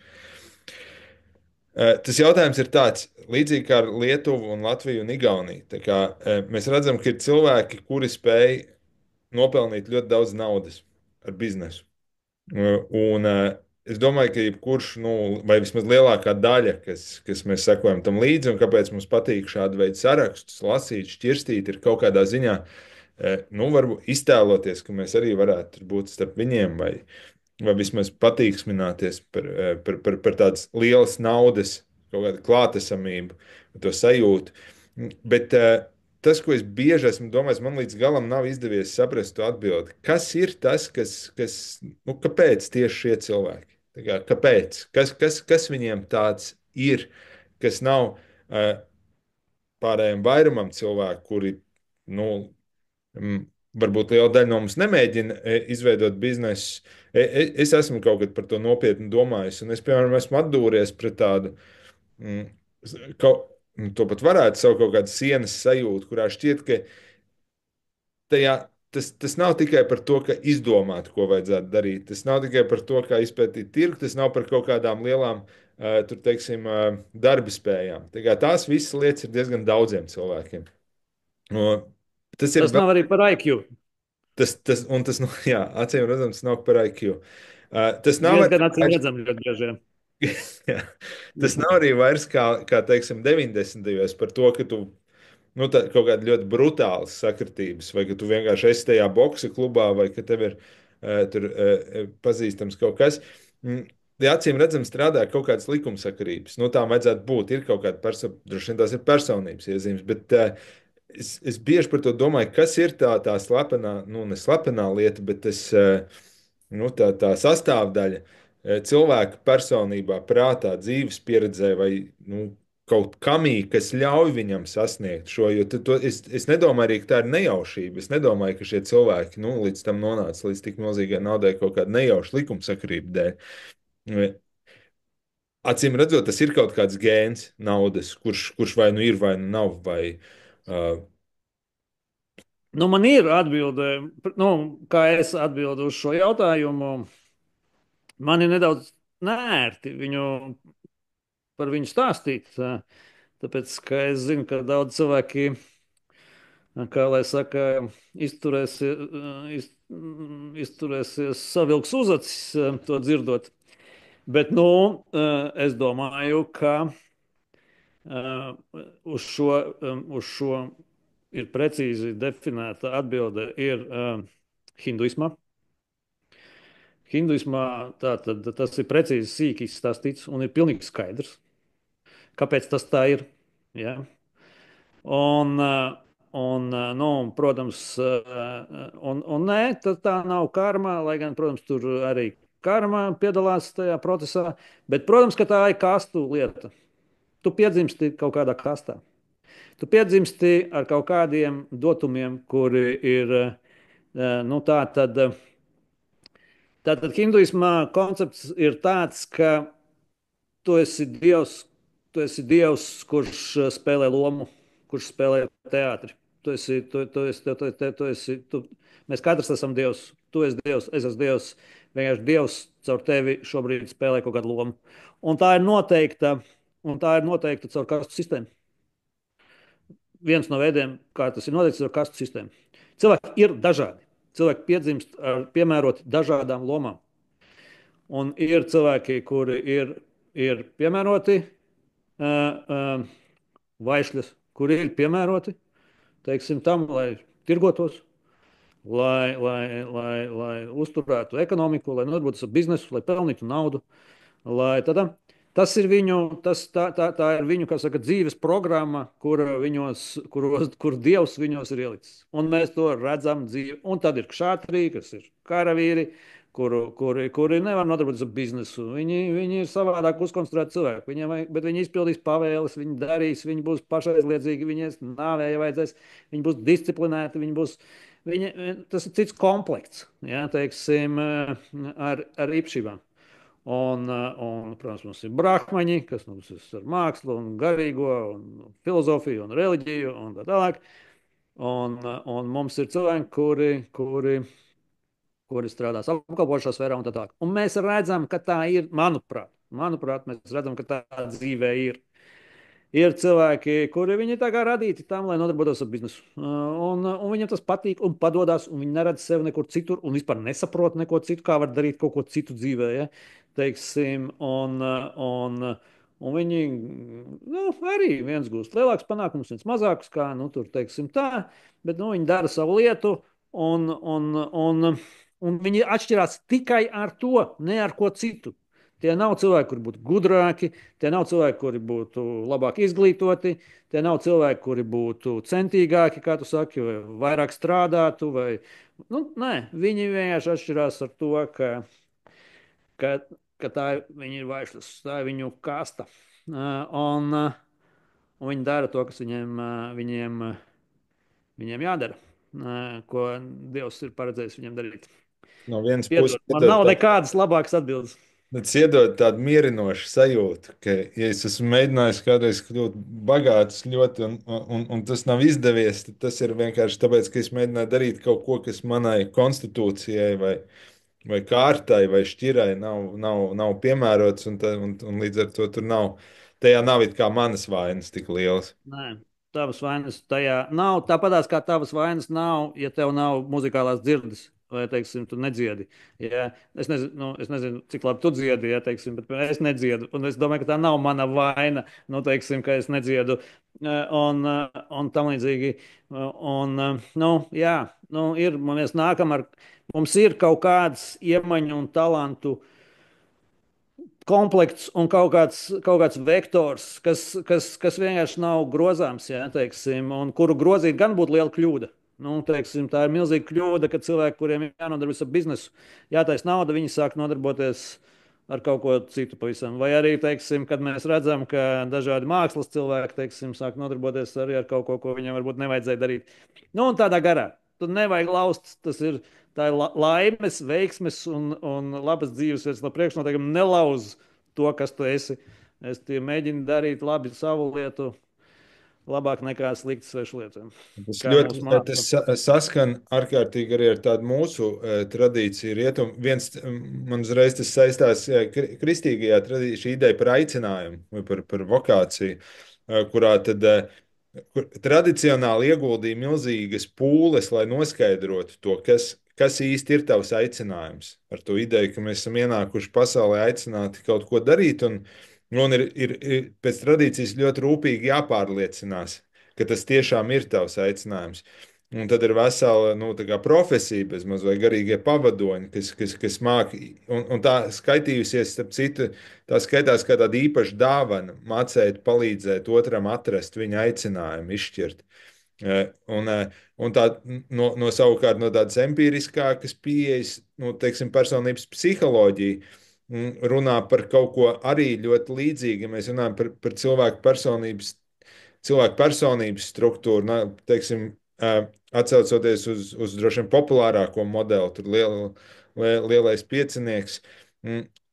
B: Tas jautājums ir tāds, līdzīgi kā ar Lietuvu, un Latviju un Igauniju. Tā kā, mēs redzam, ka ir cilvēki, kuri spēj nopelnīt ļoti daudz naudas ar biznesu. Un es domāju, ka jebkurš, nu, vai vismaz lielākā daļa, kas mēs sekojam tam līdzi, un kāpēc mums patīk šādu veidu sarakstus, lasīt, šķirstīt, ir kaut kādā ziņā, nu, varbūt iztēloties, ka mēs arī varētu būt starp viņiem, vai vismaz patīksmināties par tādas lielas naudas, kaut kādu klātesamību, to sajūtu. Bet tas, ko es bieži esmu domājis, man līdz galam nav izdevies saprast to atbildi. Kas ir tas, nu, kāpēc tieši šie cilvēki? Tā kā, kāpēc? Kas viņiem tāds ir, kas nav pārējiem vairumam cilvēku, kuri, nu, varbūt liela daļa no mums nemēģina izveidot biznesu. Es esmu kaut kad par to nopietni domājis, un es, piemēram, esmu atdūries pret tādu, to pat varētu saukt kaut kādu sienas sajūtu, kurā šķiet, ka tajā, tas nav tikai par to, ka izdomāt, ko vajadzētu darīt. Tas nav tikai par to, kā izpētīt tirgu, tas nav par kaut kādām lielām, tur, teiksim, darba spējām. Tā kā tās visas lietas ir diezgan daudziem cilvēkiem. Tas ir
A: Tas nav arī par IQ.
B: Tas nu, jā, acīm redzams, nav par IQ. Tas nav
A: Diezgan acīm
B: arī,
A: redzam ļoti bieži.
B: jā, tas nav arī vairs kā teiksim, 90. gados par to, ka tu nu, kaut kāda ļoti brutāla sakritības, vai ka tu vienkārši esi tajā boxa klubā, vai ka tev ir tur pazīstams kaut kas. Ja acīm redzam, strādā kaut kādas likumsakarības. Nu, tām vajadzētu būt. Ir kaut kāda droši vien tās ir personības iezīmes, bet es bieži par to domāju, kas ir tā slepenā, nu, ne slepenā lieta, bet nu, tā sastāvdaļa cilvēka personībā, prātā, dzīves pieredzē vai nu, kaut kamī, kas ļauj viņam sasniegt šo. Jo es nedomāju arī, ka tā ir nejaušība. Es nedomāju, ka šie cilvēki nu, līdz tam nonāca līdz tik milzīgai naudai kaut kāda nejauša likumsakarība dēļ. Acīm redzot, tas ir kaut kāds gēns naudas, kurš vai nu ir, vai nu nav.
A: Nu, man ir atbilde, nu, kā es atbildu uz šo jautājumu. Man ir nedaudz nērti par viņu stāstīt. Tāpēc, ka es zinu, ka daudz cilvēki, kā lai saka, izturēsies savilks uzacis to dzirdot. Bet, nu, es domāju, ka uz šo ir precīzi definēta atbilde ir hinduismā. Hinduismā tas ir precīzi sīki izstāstīts un ir pilnīgi skaidrs, kāpēc tas tā ir. Ja? Un, nu, protams, un nē, tā nav karma, lai gan, protams, tur arī karma piedalās tajā procesā. Bet, protams, ka tā ir kastu lieta. Tu piedzimsti kaut kādā kastā. Tu piedzimsti ar kaut kādiem dotumiem, kuri ir, nu, tā tad. Tātad hinduismā koncepts ir tāds, ka tu esi dievs, tu esi dievs, kurš spēlē lomu, kurš spēlē teātri. Tu esi, tu esi, mēs katrs esam dievs. Tu esi dievs, es esmu dievs. Vienkārši dievs caur tevi šobrīd spēlē kaut kādu lomu. Un tā ir noteikta caur kastu sistēmu. Viens no veidiem, kā tas ir noteikts, ir kastu sistēma. Cilvēki ir dažādi. Cilvēki piedzimst ar piemēroti dažādām lomām. Un ir cilvēki, kuri ir piemēroti vaišļas, kuri ir piemēroti teiksim, tam, lai tirgotos, lai uzturētu ekonomiku, lai nodarbotos ar biznesu, lai pelnītu naudu. Tas ir viņu, tā ir viņu saka, dzīves programma, kur Dievs viņos ir ielicis. Un mēs to redzam dzīvi. Un tad ir kšātrī, kas ir karavīri, kuri nevar nodarboties ar biznesu. Viņi ir savādāk uzkonstruēti cilvēki. Bet viņi izpildīs pavēles, viņi darīs, viņi būs pašaizliedzīgi, viņi ies nāvē, ja vajadzēs, viņi būs disciplinēti, tas ir cits komplekts, ja, teiksim, ar īpašībām. Protams, mums ir brahmaņi, kas mums ir ar mākslu, un garīgo, un filozofiju, un reliģiju, un tā tālāk. Un mums ir cilvēki, kuri strādā apkalpošanas sfērā, un tā tālāk. Un mēs redzam, ka tā ir, manuprāt, mēs redzam, ka tā dzīvē ir. Ir cilvēki, kuri viņi tā kā radīti tam, lai nodarbotos ar biznesu. Un viņiem tas patīk un padodas, un viņi neredz sevi nekur citur un vispār nesaprot neko citu, kā var darīt kaut ko citu dzīvē. Ja? Teiksim, un viņi nu, arī viens gūst lielākus panākumus, viens mazākus, kā nu, tur teiksim tā, bet nu, viņi dara savu lietu un viņi atšķirās tikai ar to, ne ar ko citu. Tie nav cilvēki, kuri būtu gudrāki, tie nav cilvēki, kuri būtu labāk izglītoti, tie nav cilvēki, kuri būtu centīgāki, kā tu saki, vai vairāk strādātu. Nu, nē, viņi vienkārši atšķirās ar to, ka, ka viņi ir vaišas, tā ir viņu kasta. Un viņi dara to, kas viņiem jādara, ko Dievs ir paredzējis viņiem darīt.
B: No vienas puses,
A: Piedod, man nav nekādas labākas atbildes.
B: tas iedod tādu mierinošu sajūtu, ka, ja es esmu mēģinājis kādreiz kļūt bagāts, ļoti, un tas nav izdevies, tad tas ir vienkārši tāpēc, ka es mēģināju darīt kaut ko, kas manai konstitūcijai vai kārtai vai šķirai nav piemērots, un līdz ar to tajā nav it kā manas vainas tik lielas.
A: Nē, tavas vainas tajā nav. Tāpatās kā tavas vainas nav, ja tev nav muzikālās dzirdes. Vai, teiksim, tu nedziedi. Ja? Es nezinu, cik labi tu dziedi, ja, teiksim, bet es nedziedu. Un es domāju, ka tā nav mana vaina, teiksim, ka es nedziedu. Un tam līdzīgi. Jā, mēs nākam mums ir kaut kāds iemaņu un talantu komplekts un kaut kāds vektors, kas vienkārši nav grozāms, ja, teiksim, un kuru grozīt gan būtu liela kļūda. Teiksim, tā ir milzīga kļūda, ka cilvēki, kuriem ir jānodarbojas ar biznesu, jātaisa nauda, viņi sāk nodarboties ar kaut ko citu pavisam. Vai arī, teiksim, kad mēs redzam, ka dažādi mākslas cilvēki, teiksim, sāk nodarboties arī ar kaut ko, ko viņiem varbūt nevajadzēja darīt. Un tādā garā. Tur nevajag laust, tā ir laimes, veiksmes un labas dzīves viens no priekšnoteikumiem. Nelauz to, kas tu esi. Es mēģinu darīt labi savu lietu, labāk nekā slikti svešu lietu.
B: Tas saskan ārkārtīgi arī ar tādu mūsu tradīciju. Man uzreiz tas saistās kristīgajā tradīcijā, šī ideja par aicinājumu vai par vokāciju, kurā tad tradicionāli ieguldīja milzīgas pūles, lai noskaidrotu to, kas īsti ir tavs aicinājums. Ar to ideju, ka mēs esam ienākuši pasaulē aicināti kaut ko darīt, un ir pēc tradīcijas ļoti rūpīgi jāpārliecinās, ka tas tiešām ir tavs aicinājums. Un tad ir vesela nu, tā kā profesija, bezmaz vai garīgie pavadoņi, kas māca. Un tā skaitījusies, starp citu, tā skaitās kā tāda īpaša dāvana, mācīt, palīdzēt otram atrast viņa aicinājumu, izšķirt. Un tā savukārt no tādas empiriskākas pieejas, nu, teiksim, personības psiholoģija runā par kaut ko arī ļoti līdzīgu. Ja mēs runājam par cilvēku personības struktūru, nu, teiksim, atcaucoties uz droši vien populārāko modeli, tur lielais piecinieks.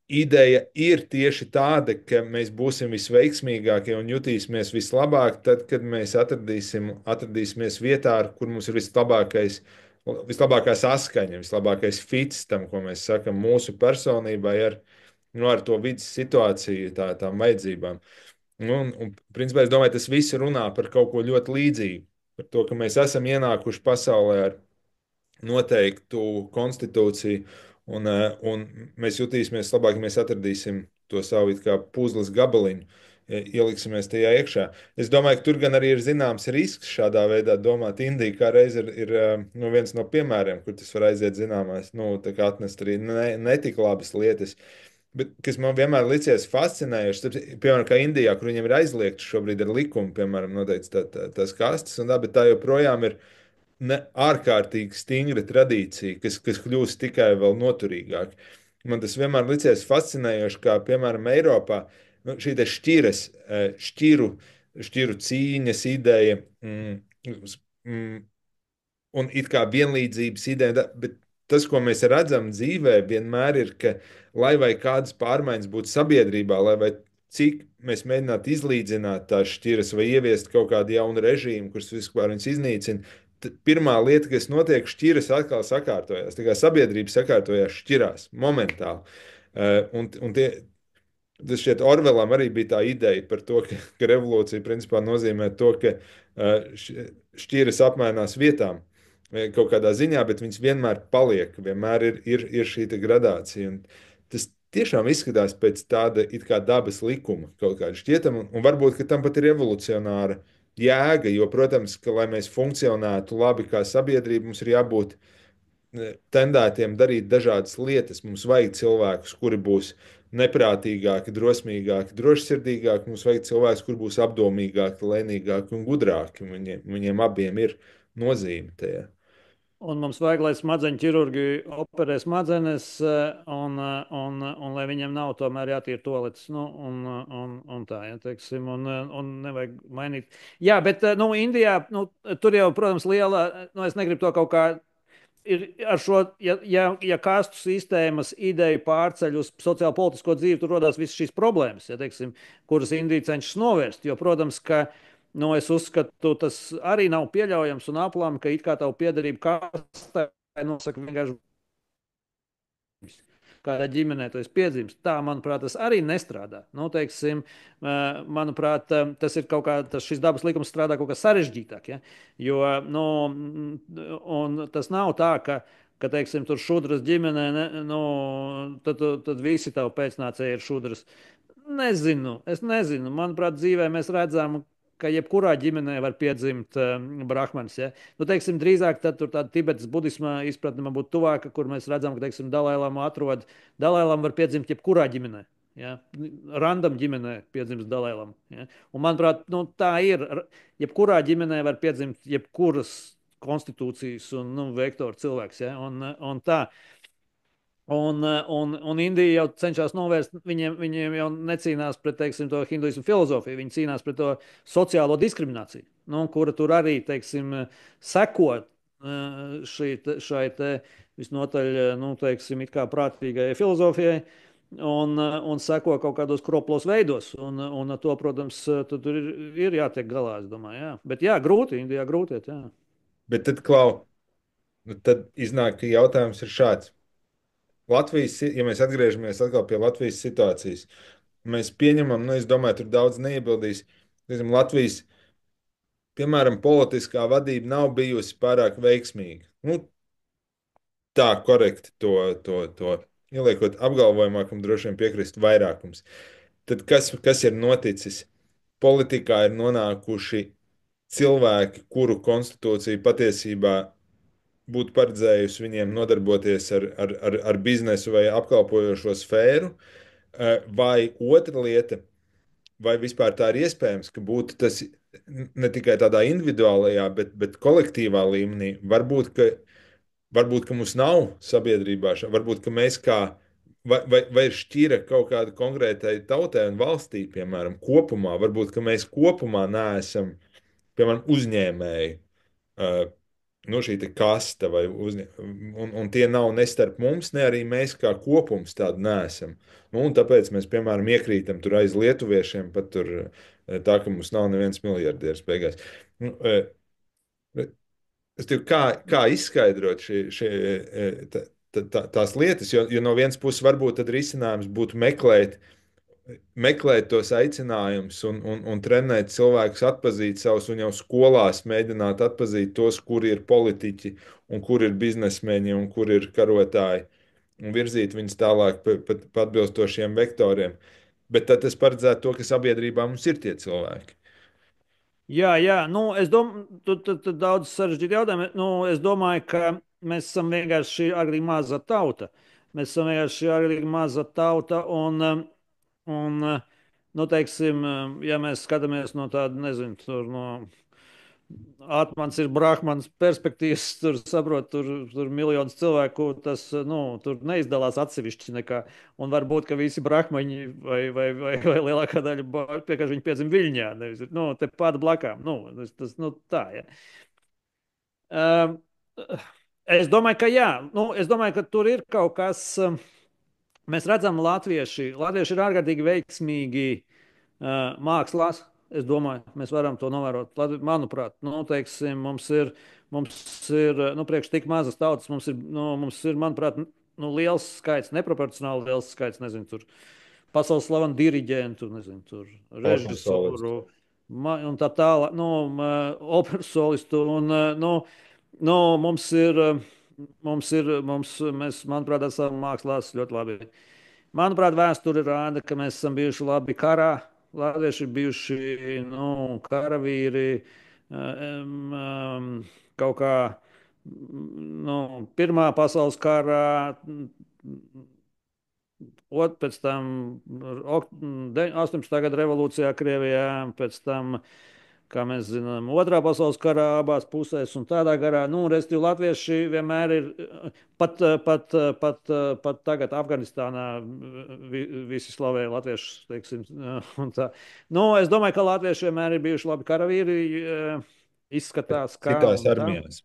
B: Ideja ir tieši tāda, ka mēs būsim visveiksmīgākie un jutīsimies vislabāk, tad, kad mēs atradīsimies vietā, kur mums ir vislabākā saskaņa, vislabākais fits tam, ko mēs sakam mūsu personībai ar to vidas situāciju, tām vajadzībām. Principā, es domāju, tas viss runā par kaut ko ļoti līdzīgu. Par to, ka mēs esam ienākuši pasaulē ar noteiktu konstitūciju, un mēs jutīsimies labāk, ja mēs atradīsim to savu it kā puzles gabaliņu, ieliksimies tajā iekšā. Es domāju, ka tur gan arī ir zināms risks šādā veidā domāt. Indija kā reiz ir nu, viens no piemēriem, kur tas var aiziet zināmais, nu, tā kā atnest arī netik labas lietas. Bet, kas man vienmēr licies fascinējoši, piemēram, kā Indijā, kur viņiem ir aizliegts šobrīd ar likumu, piemēram, noteikts tās kastes, bet tā joprojām ir ārkārtīgi stingra tradīcija, kas kļūst tikai vēl noturīgāk. Man tas vienmēr licies fascinējoši, kā, piemēram, Eiropā, nu, šī te šķiru cīņas ideja, mm, un it kā vienlīdzības ideja, bet tas, ko mēs redzam dzīvē, vienmēr ir, ka, lai vai kādas pārmaiņas būtu sabiedrībā, lai vai cik mēs mēģinātu izlīdzināt tās šķiras vai ieviest kaut kādu jaunu režīmu, kurš vispār viņus iznīcina, tad pirmā lieta, kas notiek, šķiras atkal sakārtojās. Tā kā sabiedrība sakārtojās šķirās momentāli. Un tas šķiet Orvelam arī bija tā ideja par to, ka revolūcija principā nozīmē to, ka šķiras apmainās vietām kaut kādā ziņā, bet viņas vienmēr paliek, vienmēr ir šī gradācija. Un tas tiešām izskatās pēc tāda it kā dabas likuma kaut kāda šķietama, un varbūt, ka tam pat ir evolucionāra jēga, jo, protams, ka, lai mēs funkcionētu labi kā sabiedrība, mums ir jābūt tendētiem darīt dažādas lietas. Mums vajag cilvēkus, kuri būs neprātīgāki, drosmīgāki, drošsirdīgāki. Mums vajag cilvēkus, kuri būs apdomīgāki, lēnīgāki un gudrāki. Viņiem abiem ir nozīme tajā.
A: Un mums vajag, lai smadzeņu ķirurgi operē smadzenes, un lai viņiem nav tomēr jātīra toaletes. Nu, un tā, ja, teiksim, un nevajag mainīt. Jā, bet, nu, Indijā, nu, tur jau, protams, liela, nu, es negribu to kaut kā ir ar šo, ja kastu sistēmas ideju pārceļ uz sociālo politisko dzīvi, tur rodas visas šīs problēmas, ja, teiksim, kuras Indija cenšas novērst. Jo, protams, ka nu, es uzskatu, tas arī nav pieļaujams un aplami, ka it kā tavu piederību kastē nosaka vienkārši kādā ģimenē tu esi piedzimis. Tā, manuprāt, tas arī nestrādā. Nu, teiksim, manuprāt, tas ir kaut kā, šis dabas likums strādā kaut kā sarežģītāk. Ja? Jo, nu, un tas nav tā, ka teiksim, tur šudras ģimenē, ne, nu, tad visi tavi pēcnācēji ir šudras. Nezinu, es nezinu. Manuprāt, dzīvē mēs redzam, ka jebkurā ģimenē var piedzimt brahmanis. Ja? Nu, teiksim, drīzāk tur tāda Tibetas budisma izpratne man būtu tuvāka, kur mēs redzam, ka, teiksim, Dalailam atrod. Dalailam var piedzimt jebkurā ģimenē. Ja? Randam ģimenē piedzimst Dalailam. Ja? Un, manuprāt, nu, tā ir. Jebkurā ģimenē var piedzimt jebkuras konstitūcijas un nu, vektoru cilvēks. Ja? Un tā. Un Indija jau cenšas novērst, viņiem jau necīnās pret teiksim, to hinduismu filozofiju, viņi cīnās pret to sociālo diskrimināciju, nu, kura tur arī teiksim, seko šai te visnotaļ nu, teiksim, prātīgajai filozofijai. Un seko kaut kādos kroplos veidos. Un to, protams, tur ir jātiek galā. Domāju, jā. Bet jā, grūti, Indijā grūti. Jā.
B: Bet tad, Klau, nu, tad iznāk, ka jautājums ir šāds. Latvijas, ja mēs atgriežamies atkal pie Latvijas situācijas, mēs pieņemam, nu, es domāju, tur daudz neiebildīs. Latvijas, piemēram, politiskā vadība nav bijusi pārāk veiksmīga. Nu, tā korekti to ieliekot apgalvojumā, kam droši vien piekrist vairākums. Tad kas ir noticis? Politikā ir nonākuši cilvēki, kuru konstitūcija patiesībā būtu paredzējusi viņiem nodarboties ar biznesu vai apkalpojošo sfēru, vai otra lieta, vai vispār tā ir iespējams, ka būtu tas ne tikai tādā individuālajā, bet kolektīvā līmenī. Varbūt, ka mums nav sabiedrībā, varbūt, ka mēs kā, vai ir šķira kaut kāda konkrētai tautai un valstī, piemēram, kopumā, varbūt, ka mēs kopumā neesam, piemēram, uzņēmēji. Uh, nu, šī te kaste, un tie nav ne starp mums, ne arī mēs kā kopums tādi neesam. Nu, un tāpēc mēs, piemēram, iekrītam tur aiz lietuviešiem, pat tur tā, ka mums nav neviens miljardieris beigās. Nu, es teiktu, kā izskaidrot tās lietas, jo no vienas puses varbūt tad risinājums būtu meklēt tos aicinājumus un trenēt cilvēkus, atpazīt savus, un jau skolās mēģināt atpazīt tos, kuri ir politiķi, un kuri ir biznesmeņi, un kuri ir karotāji, un virzīt viņus tālāk pa atbilstošiem vektoriem. Bet tad tas paredzētu to, ka sabiedrībā mums ir tie cilvēki.
A: Jā, nu, es domāju, tur daudz sarežģītu jautājumu. Nu, es domāju, ka mēs esam vienkārši agrīgi maza tauta. Mēs esam vienkārši agrīgi maza tauta, un nu, teiksim, ja mēs skatāmies no tāda, nezinu, tur no Atmans ir Brahmans perspektīvas, tur saprot, tur miljonus cilvēku, tas, nu, tur neizdalās atsevišķi nekā. Un varbūt, ka visi Brahmaņi vai lielākā daļa vienkārši viņi piedzim Viļņā, nevis, nu, te pat blakām. Nu, nu, tā, ja. Um, es domāju, ka jā. Nu, es domāju, ka tur ir kaut kas. Mēs redzam, latvieši ir ārkārtīgi veiksmīgi mākslās. Es domāju, mēs varam to novērot. Manuprāt, nu, teiksim, mums ir nu, priekš tik mazas tautas, mums ir, manuprāt, nu, liels skaits, neproporcionāli liels skaits, nezinu, tur pasaules slavenu diriģentu, nezinu, tur
B: Operas solists.
A: režisoru, un tā tālāk, nu, operas solistu, un, nu, mēs, manuprāt, esam mākslās ļoti labi. Manuprāt, vēsture rāda, ka mēs esam bijuši labi karā. Latvieši ir bijuši nu, karavīri kaut kā nu, Pirmā pasaules karā, pēc tam 18. gada revolūcijā Krievijā, pēc tam kā mēs zinām, Otrā pasaules karā abās pusēs un tādā garā. Nu, restīvi, latvieši vienmēr ir, pat tagad Afganistānā visi slavēja latviešus, teiksim, un tā. Nu, es domāju, ka latvieši vienmēr ir bijuši labi karavīri, izskatās kā
B: Citās
A: un tā.
B: armijās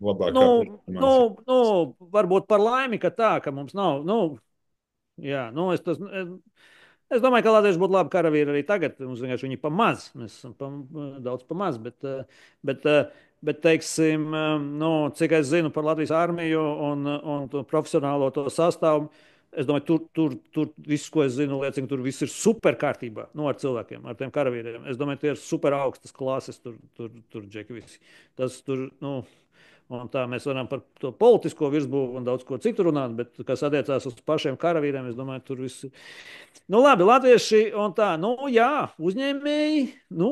B: labākā
A: Nu, nu,
B: informācija.
A: nu, varbūt par laimi, ka tā, ka mums nav, nu, jā, nu, es domāju, ka latvieši būtu labi karavīri arī tagad. Mums vienkārši viņi ir pa maz. Mēs esam daudz pa maz. Bet, teiksim, nu, cik es zinu par Latvijas armiju un to profesionālo to sastāvu, es domāju, tur viss, ko es zinu, liecina, ka tur viss ir super kārtībā. Nu, ar cilvēkiem, ar tiem karavīriem. Es domāju, tie ir super augstas klases, tur džeki visi. Tas tur, nu. Un tā mēs varam par to politisko virsbūvi un daudz ko citu runāt, bet kas attiecās uz pašiem karavīriem, es domāju, tur viss ir. Nu, labi, latvieši un tā, nu, jā, uzņēmēji, nu,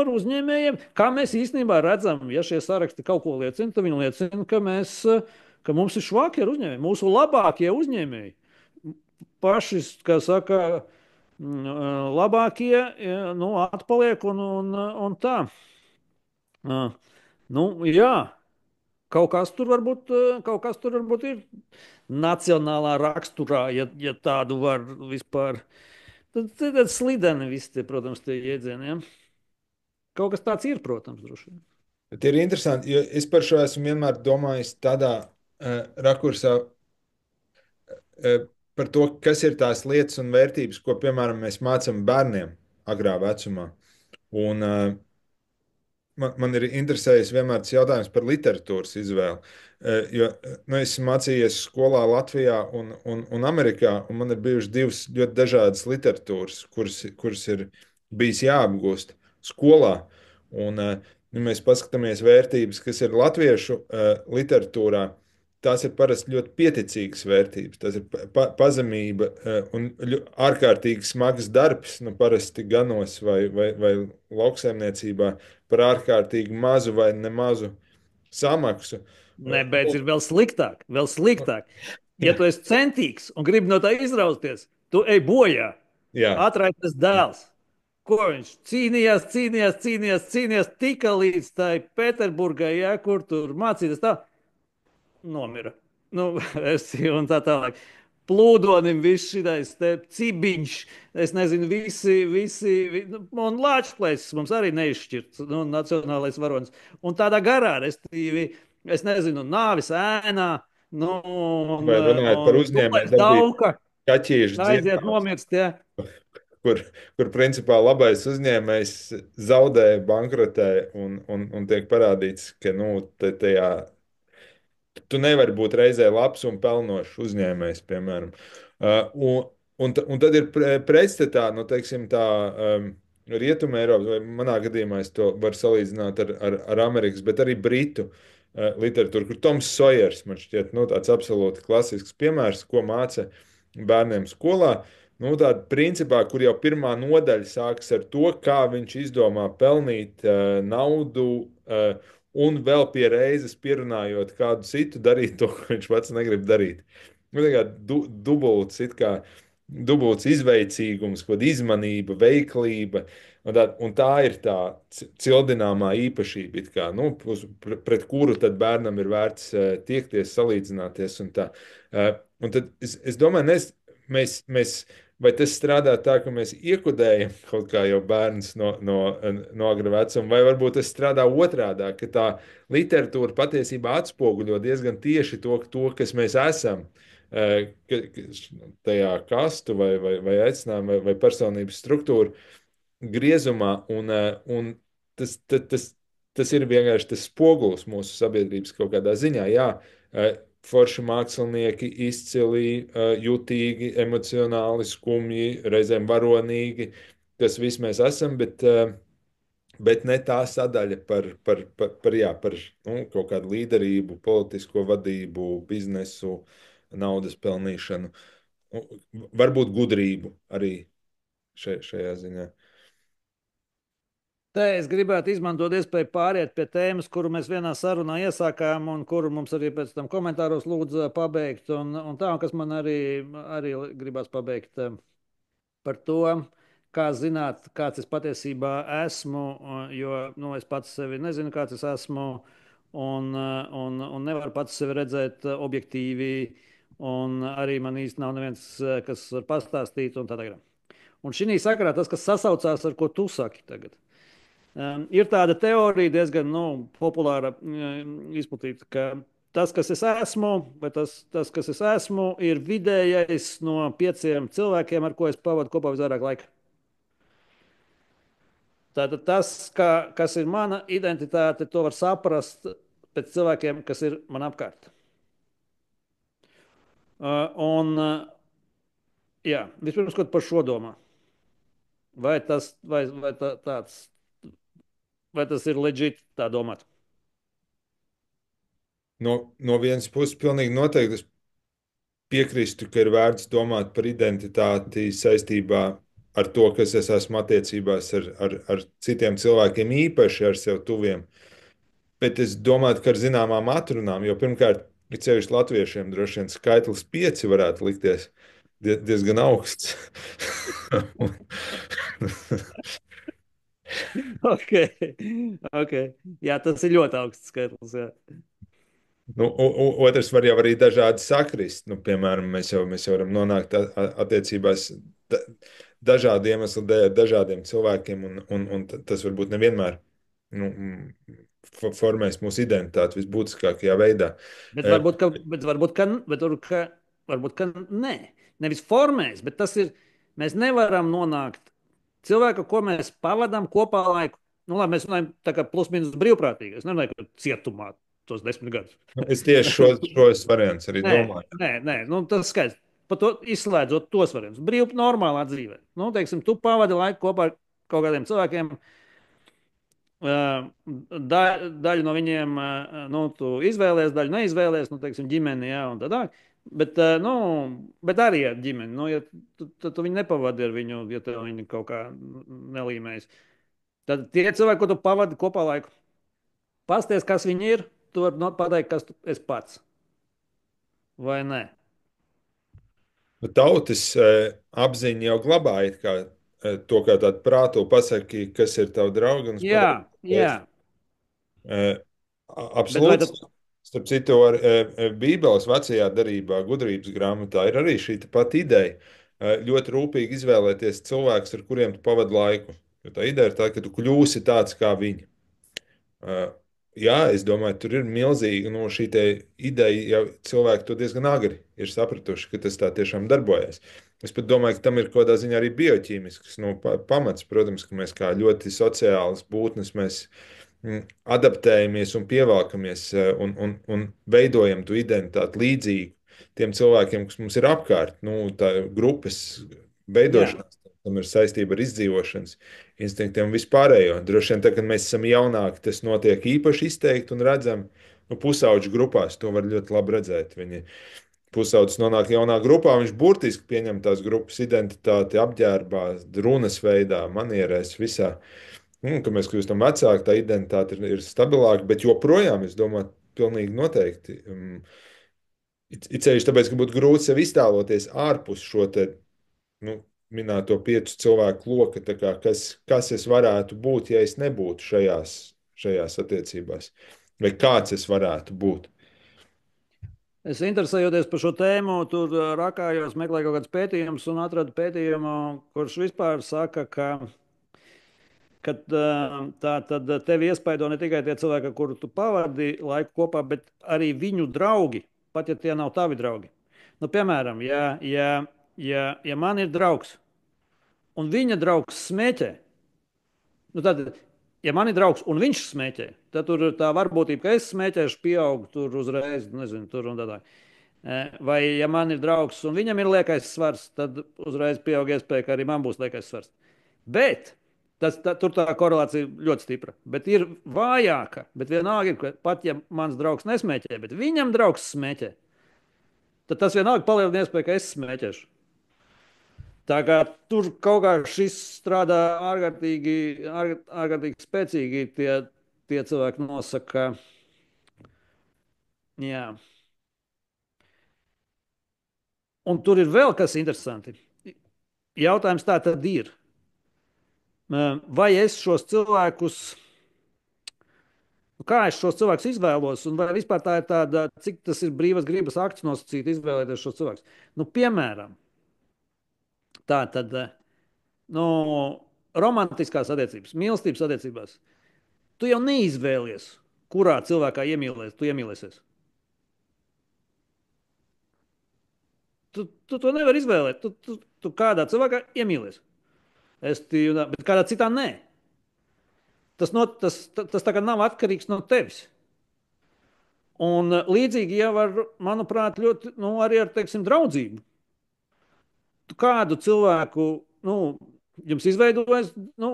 A: ar uzņēmējiem, kā mēs īstenībā redzam, ja šie saraksti kaut ko liecina, tad viņi liecina, ka mums ir švaki ar uzņēmējiem, mūsu labākie uzņēmēji. Paši, kā saka, labākie, nu, atpaliek un tā. Nu, jā. Kaut kas tur varbūt ir nacionālā raksturā, ja tādu var vispār. Tad slideni visi tie, protams, tie jēdzieni. Ja? Kaut kas tāds ir, protams, droši vien.
B: Bet ir interesanti, jo es par šo esmu vienmēr domājis tādā rakursā par to, kas ir tās lietas un vērtības, ko, piemēram, mēs mācām bērniem agrā vecumā. Un, man ir interesējis vienmēr tas jautājums par literatūras izvēli. Jo nu, es mācījies skolā Latvijā un Amerikā, un man ir bijušas divas ļoti dažādas literatūras, kuras ir bijis jāapgūst skolā. Un, ja mēs paskatāmies vērtības, kas ir latviešu literatūrā, tās ir parasti ļoti pieticīgas vērtības. Tas ir pazemība un ārkārtīgi smags darbs, nu, parasti ganos vai lauksaimniecībā par ārkārtīgi mazu vai nemazu samaksu.
A: Nebeidz, ir vēl sliktāk, vēl sliktāk. Ja tu esi centīgs un gribi no tā izrausties, tu ej bojā.
B: Jā,
A: Atraitas dēls. Ko viņš cīnījās, cīnījās, cīnījās, cīnījās, tika līdz tai Pēterburgai, ja, kur tur mācīties. Tā nomira. Nu, un tā tālāk. Plūdonim viss šis cibiņš, es nezinu, nu, un Lāčplēsis mums arī neizšķirts, nu, nacionālais varonis. Un tādā garā, restīvi, es nezinu, nāvis ēnā, nu,
B: vai runājot par
A: un
B: uzņēmēju
A: Tupēns
B: darbību,
A: Dauka,
B: kaķīšu
A: aiziet
B: dziedāms,
A: nomirst, ja.
B: kur principā labais uzņēmējs zaudē, bankrotē un tiek parādīts, ka nu, tajā tu nevari būt reizē labs un pelnošs uzņēmējs, piemēram. Un tad ir pretstatā, nu, teiksim, tā Rietuma Eiropa, vai manā gadījumā es to varu salīdzināt ar Amerikas, bet arī Britu literatūru, kur Toms Sojers, man šķiet, nu, tāds absolūti klasisks piemērs, ko māca bērniem skolā. Nu, tāda principā, kur jau pirmā nodaļa sākas ar to, kā viņš izdomā pelnīt naudu, un vēl pie reizes pierunājot kādu citu darīt to, ko viņš pats negrib darīt. Nu, tā kā dubults, it kā dubults izveicīgums, kaut kāda izmanība, veiklība. Un tā ir tā cildināmā īpašība, it kā, nu, pret kuru tad bērnam ir vērts tiekties, salīdzināties. Un tad es domāju, mēs, vai tas strādā tā, ka mēs iekodējam kaut kā jau bērnus no agra vecuma, vai varbūt tas strādā otrādā, ka tā literatūra patiesībā atspoguļo diezgan tieši to kas mēs esam, tajā kastu vai aicinājumu vai personības struktūru griezumā, un tas ir vienkārši tas spogulis mūsu sabiedrības kaut kādā ziņā. Jā, forši mākslinieki, izcili, jutīgi, emocionāli, skumji, reizēm varonīgi. Tas viss mēs esam, bet ne tā sadaļa par nu, kaut kādu līderību, politisko vadību, biznesu, naudas pelnīšanu, varbūt gudrību arī šajā ziņā.
A: Te es gribētu izmantot iespēju pāriet pie tēmas, kuru mēs vienā sarunā iesākām, un kuru mums arī pēc tam komentāros lūdza pabeigt. Un tā, kas man arī gribās pabeigt par to, kā zināt, kāds es patiesībā esmu, jo nu, es pats sevi nezinu, kāds es esmu, un nevaru pats sevi redzēt objektīvi, un arī man īsti nav neviens, kas var pastāstīt, un tā tālāk. Un šī sakarā tas, kas sasaucās ar ko tu saki tagad. Ir tāda teorija, diezgan populāra, izplatīta, ka tas, kas es esmu, vai kas es esmu, ir vidējais no 5 cilvēkiem, ar ko es pavadu kopā visvairāk laika. Tātad tas, kas ir mana identitāte, to var saprast pēc cilvēkiem, kas ir man apkārt. Jā, vispirms, ko par šo domā? Vai vai tas ir leģitīvi tā domāt?
B: No vienas puses, pilnīgi noteikti es piekrīstu, ka ir vērts domāt par identitāti saistībā ar to, kas es esmu attiecībās ar citiem cilvēkiem, īpaši ar sev tuviem. Bet es domāju, ka ar zināmām atrunām, jo pirmkārt, ir ceļš latviešiem droši vien skaitlis 5 varētu likties diezgan augsts.
A: Ok, ok. Jā, tas ir ļoti augsts skaitlis. Jā.
B: Nu, otrs var jau arī dažādi sakrist. Nu, piemēram, mēs jau varam nonākt attiecībās dažādu iemeslu dēļ ar dažādiem cilvēkiem, un tas varbūt nevienmēr nu, formēs mūsu identitāti visbūtiskākajā veidā.
A: Bet varbūt, ka nē. Nevis formēs, bet tas ir. Mēs nevaram nonākt cilvēku, ko mēs pavadām kopā laiku. Nu, labi, mēs runājam tā kā plus mīnus brīvprātīgi. Es nedomāju, ka cietumā tos 10 gadus.
B: Es tieši šos variantus arī
A: Nē,
B: domāju.
A: nē, nu, tas skaidrs. Par to izslēdzot tos variantus. Normālā dzīvē. Nu, teiksim, tu pavadi laiku kopā ar kaut kādiem cilvēkiem. Daļu no viņiem nu, tu izvēlējies, daļu neizvēlējies, nu, teiksim, ģimeni, jā, un tā tālāk. Bet, nu, bet arī ar ģimeni. Nu, ja tu viņu nepavadi ar viņu, ja tev viņi kaut kā nelīmējas. Tad tie cilvēki, ko tu pavadi kopā laiku, pasties, kas viņi ir, tu vari pateikt, kas tu esi pats. Vai ne?
B: Bet tautas apziņa jau glabā it kā, to kā tādu prātu pasaki, kas ir tavi draugi un
A: Jā, jā.
B: spēlēt.
A: Bet vai tad
B: Absolūti. Starp citu, ar Bībeles vecajā derībā, gudrības grāmatā, ir arī šī pati ideja. Ļoti rūpīgi izvēlēties cilvēkus, ar kuriem tu pavadi laiku. Jo tā ideja ir tā, ka tu kļūsi tāds kā viņi. Uh, Jā, es domāju, tur ir milzīga no šī te ideja, jau cilvēki to diezgan agri ir sapratuši, ka tas tā tiešām darbojas. Es pat domāju, ka tam ir kaut kādā ziņā arī bioķīmisks pamats. Protams, ka mēs kā ļoti sociālas būtnes, mēs adaptējamies un pievelkamies un veidojam to identitāti līdzīgu tiem cilvēkiem, kas mums ir apkārt. Nu, tā grupas
A: jā,
B: veidošanās tam ir saistība ar izdzīvošanas instinktiem un vispārējo. Droši vien, tā, kad mēs esam jaunāki, tas notiek īpaši izteikti un redzam, nu, pusauģu grupās to var ļoti labi redzēt. Viņi pusaudzis nonāk jaunā grupā, viņš burtiski pieņem tās grupas identitāti, apģērbā, runas veidā, manierēs, visā. Kad mēs kļūstam vecāki, tā identitāte ir stabilāka, bet joprojām, es domāju, pilnīgi noteikti. It sevišķi tāpēc, ka būtu grūti sev iztēloties ārpus šo te, nu, minēto piecu cilvēku loka, tā kā, kas es varētu būt, ja es nebūtu šajās attiecībās, vai kāds es varētu būt.
A: es interesējoties par šo tēmu, tur rakājos, meklēju kaut kādus pētījumus un atradu pētījumu, kurš vispār saka, ka tā tad tevi iespaido ne tikai tie cilvēki, ar kuriem tu pavadi laiku kopā, bet arī viņu draugi, pat ja tie nav tavi draugi. Nu, piemēram, ja man ir draugs un viņa draugs smēķē, nu tad, ja man ir draugs un viņš smēķē, tad tur tā varbūtība, ka es smēķēšu, pieaug tur uzreiz, nezinu, tur un tā tālāk. Vai, ja man ir draugs un viņam ir liekais svars, tad uzreiz pieaug iespēja, ka arī man būs liekais svars. Bet tur tā korelācija ļoti stipra. Bet ir vājāka. Bet vienalga ir, ka pat ja mans draugs nesmēķē, bet viņam draugs smēķē, tad tas vienalga palielina iespēju, ka es smēķēšu. Tā kā tur kaut kā šis strādā ārkārtīgi spēcīgi, tie cilvēki nosaka. Jā. Un tur ir vēl kas interesants. Jautājums tā tad ir. Vai es šos cilvēkus, kā es šos cilvēkus izvēlos, un vai vispār tā ir tāda, cik tas ir brīvas gribas akts nosacīt, izvēlēties šos cilvēkus? Nu, piemēram, tā tad, nu, romantiskās attiecības, mīlestības attiecībās. Tu jau neizvēlies, kurā cilvēkā tu iemīlēsies. Tu to nevari izvēlēt. Tu kādā cilvēkā iemīlies. Bet kādā citā nē. Tas tā kā nav atkarīgs no tevis. Un līdzīgi jau ar, manuprāt, ļoti, nu, arī ar, teiksim, draudzību. Tu kādu cilvēku, nu, jums izveidojas, nu,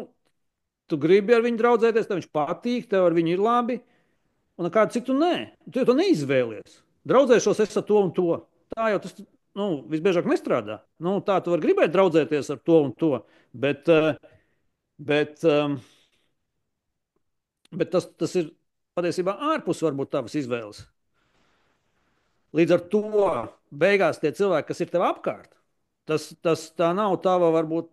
A: tu gribi ar viņu draudzēties, tev viņš patīk, tev ar viņu ir labi, un ar kādu citu nē. Tu jau to neizvēlies. Draudzēšos es ar to un to. Tā jau tas, nu, visbiežāk nestrādā. Nu, tā tu vari gribēt draudzēties ar to un to, bet, bet, bet tas ir patiesībā ārpus varbūt tavas izvēles. Līdz ar to beigās tie cilvēki, kas ir tev apkārt, tā nav tava varbūt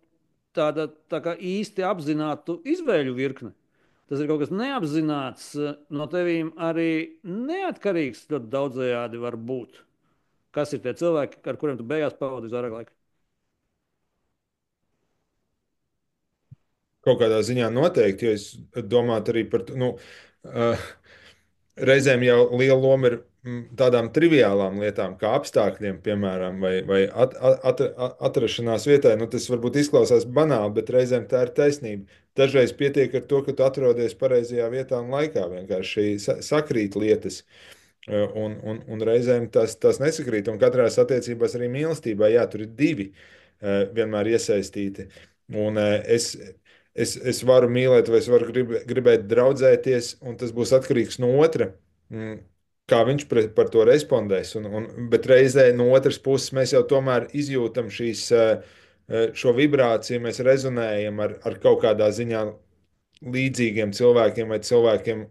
A: tāda tā kā īsti apzinātu izvēļu virkne. Tas ir kaut kas neapzināts, no tevīm arī neatkarīgs ļoti daudzējādi var būt. Kas ir tie cilvēki, ar kuriem tu beigās pavadi vairāk laika?
B: Kaut kādā ziņā noteikti, jo es domāju arī par, nu, uh, reizēm jau liela loma ir tādām triviālām lietām, kā apstākļiem, piemēram, vai atrašanās vietai. Nu, tas varbūt izklausās banāli, bet reizēm tā ir taisnība. Dažreiz pietiek ar to, ka tu atrodies pareizajā vietā un laikā. Vienkārši sakrīt lietas. Un reizēm tas nesakrīt. Un katrā attiecībās arī mīlestībā, jā, tur ir divi vienmēr iesaistīti. Un es varu mīlēt, vai es varu gribēt draudzēties, un tas būs atkarīgs no otra. mm, Kā viņš par to respondēs. Bet reizē no otras puses mēs jau tomēr izjūtam šo vibrāciju, mēs rezonējam ar kaut kādā ziņā līdzīgiem cilvēkiem vai cilvēkiem,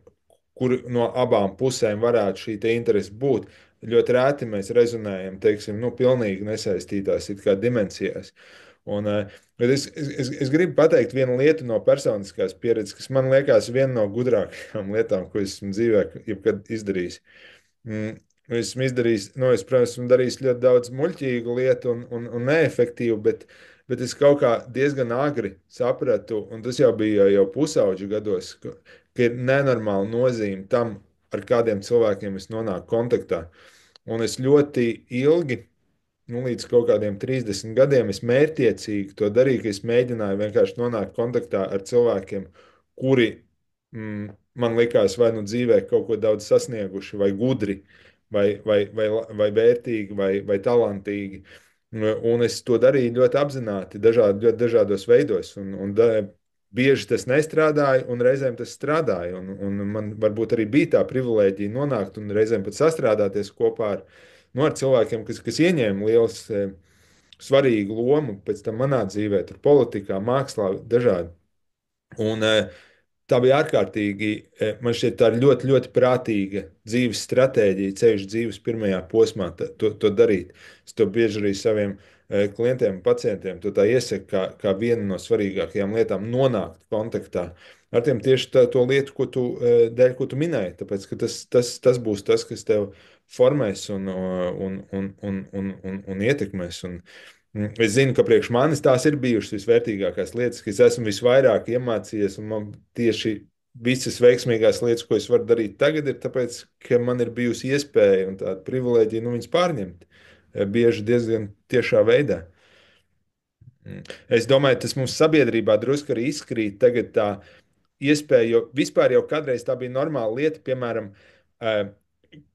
B: kur no abām pusēm varētu šī te interese būt. Ļoti rēti mēs rezonējam, teiksim, nu, pilnīgi nesaistītās it kā dimensijās. Bet es gribu pateikt vienu lietu no personiskās pieredzes, kas man liekas viena no gudrākajām lietām, ko esmu dzīvē jebkad izdarījis. Esmu izdarījis, nu, es, protams, esmu darījis ļoti daudz muļķīgu lietu un neefektīvu, bet es kaut kā diezgan agri sapratu, un tas jau bija jau pusauģu gados, ka ir nenormāla nozīme tam, ar kādiem cilvēkiem es nonāku kontaktā. Un es ļoti ilgi, nu, līdz kaut kādiem 30 gadiem, es mērķiecīgi to darīju, ka es mēģināju vienkārši nonākt kontaktā ar cilvēkiem, kuri man likās vai nu dzīvē kaut ko daudz sasnieguši, vai gudri, vai vērtīgi, vai talantīgi. Un es to darīju ļoti apzināti, ļoti dažādos veidos. Bieži tas nestrādāja, un reizēm tas strādāja. Man varbūt arī bija tā privilēģija nonākt un reizēm pat sastrādāties kopā ar, nu, ar cilvēkiem, kas ieņēma liels, svarīgu lomu pēc tam manā dzīvē, tur politikā, mākslā, dažādi. Un, tā bija ārkārtīgi, man šķiet, tā ir ļoti, ļoti prātīga dzīves stratēģija, ceļš dzīves pirmajā posmā, to darīt. Es to bieži arī saviem klientiem un pacientiem to tā iesaku, kā vienu no svarīgākajām lietām nonākt kontaktā ar tiem tieši to lietu, dēļ, ko tu minēji. Tāpēc, ka tas būs tas, kas tev formēs un ietekmēs. Es zinu, ka priekš manis tās ir bijušas visvērtīgākās lietas, kas esmu visvairāk iemācījies, un man tieši visas veiksmīgās lietas, ko es varu darīt tagad, ir tāpēc, ka man ir bijusi iespēja un tāda privilēģija, nu, viņas pārņemt. Bieži diezgan tiešā veidā. Es domāju, tas mums sabiedrībā drusku arī izkrīt tagad tā iespēja, jo vispār jau kādreiz tā bija normāla lieta, piemēram,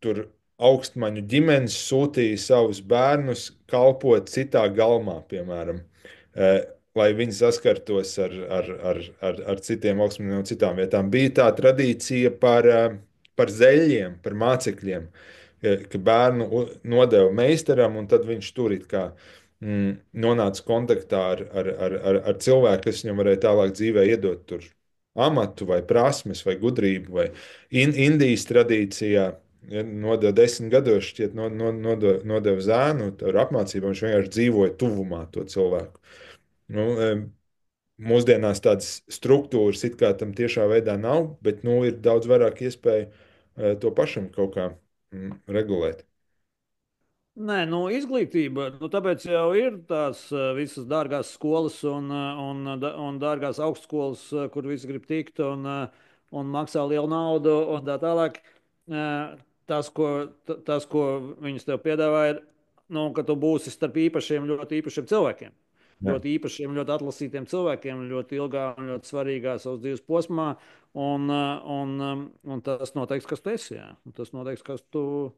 B: tur augstmaņu ģimenes sūtīja savus bērnus kalpot citā galmā, piemēram, lai viņi saskartos ar citiem augstmaņiem no citām vietām. Bija tā tradīcija par zeļiem, par mācekļiem, ka bērnu nodeva meistaram, un tad viņš tur it kā nonāca kontaktā ar cilvēku, kas viņam varēja tālāk dzīvē iedot tur amatu vai prasmes vai gudrību. Vai Indijas tradīcijā ja, nodeva 10 gados, šķiet, nodeva zēnu ar apmācību, viņš vienkārši dzīvoja tuvumā to cilvēku. Nu, mūsdienās tādas struktūras it kā tam tiešā veidā nav, bet nu, ir daudz vairāk iespēju to pašam kaut kā regulēt.
A: Nē, nu, izglītība, nu, tāpēc jau ir tās visas dārgās skolas un dārgās augstskolas, kur visi grib tikt un maksā lielu naudu un tā tālāk. Tas, ko viņas tev piedāvā, ir, nu, ka tu būsi starp īpašiem, ļoti īpašiem cilvēkiem.
B: Jā.
A: Ļoti īpašiem, ļoti atlasītiem cilvēkiem, ļoti ilgā un ļoti svarīgā savas dzīves posmā. Un tas noteiks, kas tu esi. Jā. Un tas noteiks, kas tu esi.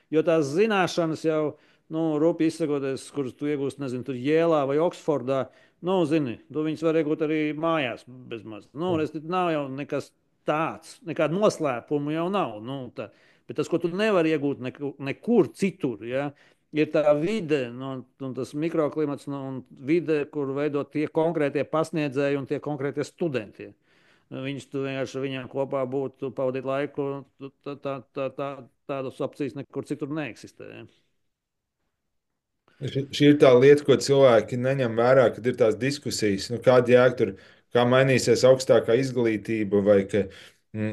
A: Jo tās zināšanas jau, nu, rupi izsakoties, kuras tu iegūsi, nezinu, tur Jēlā vai Oksfordā, nu, zini, tu viņus var iegūt arī mājās bezmaz. Nu, nav jau nekas tāds, nekāda noslēpuma jau nav. Nu, tā. Bet tas, ko tu nevari iegūt nekur citur, ja, ir tā vide, nu, un tas mikroklimats, nu, un vide, kur veido tie konkrētie pasniedzēji un tie konkrētie studenti. Viņus tu vienkārši ar viņiem kopā būtu, pavadīt laiku. Tādas opcijas nekur citur neeksistē. Ja?
B: Šī ir tā lieta, ko cilvēki neņem vērā, kad ir tās diskusijas. Nu, kāda jēga tur, kā mainīsies augstākā izglītība, vai ka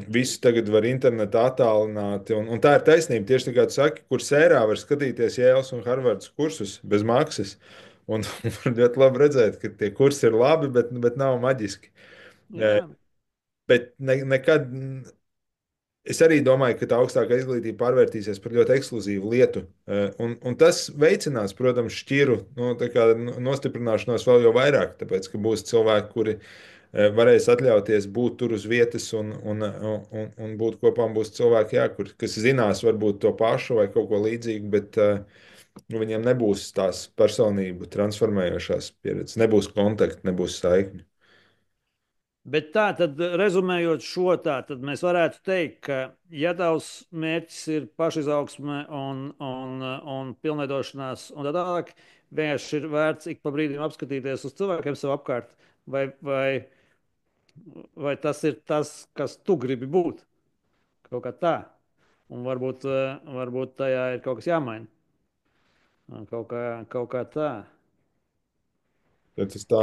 B: visu tagad var internetā attālināti. Un tā ir taisnība. Tieši tā kā tu saki, kur sērā var skatīties Jēlas un Harvardas kursus bez maksas. Un var ļoti labi redzēt, ka tie kursi ir labi, bet nav maģiski.
A: Jā.
B: Bet nekad. Es arī domāju, ka tā augstākā izglītība pārvērtīsies par ļoti ekskluzīvu lietu. Un tas veicinās, protams, šķiru nostiprināšanos vēl jau vairāk, tāpēc, ka būs cilvēki, kuri varēs atļauties būt tur uz vietas un būt kopā. Būs cilvēki, jā, kas zinās varbūt to pašu vai kaut ko līdzīgu, bet viņiem nebūs tās personību transformējošās pieredzes, nebūs kontakti, nebūs saikni.
A: Bet tā tad, rezumējot šo, tā tad mēs varētu teikt, ka, ja tavs mērķis ir pašizaugsme un pilnveidošanās un tā tālāk, vienkārši ir vērts ik pa brīdim apskatīties uz cilvēkiem sev apkārt, vai vai tas ir tas, kas tu gribi būt. Kaut kā tā. Un varbūt tajā ir kaut kas jāmaina. Kaut kā tā.
B: Tad tas tā,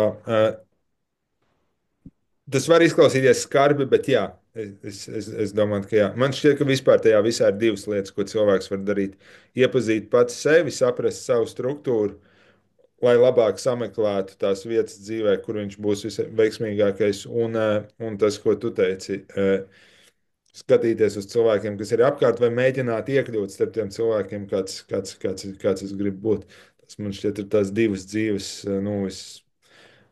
B: tas var izklausīties skarbi, bet jā, es domāju, ka jā. Man šķiet, ka vispār tajā visā ir divas lietas, ko cilvēks var darīt. Iepazīt pats sevi, saprast savu struktūru, lai labāk sameklētu tās vietas dzīvē, kur viņš būs visveiksmīgākais. Un tas, ko tu teici, skatīties uz cilvēkiem, kas ir apkārt, vai mēģināt iekļūt starp tiem cilvēkiem, kāds es gribu būt. Tas man šķiet, ir tās divas dzīves, nu,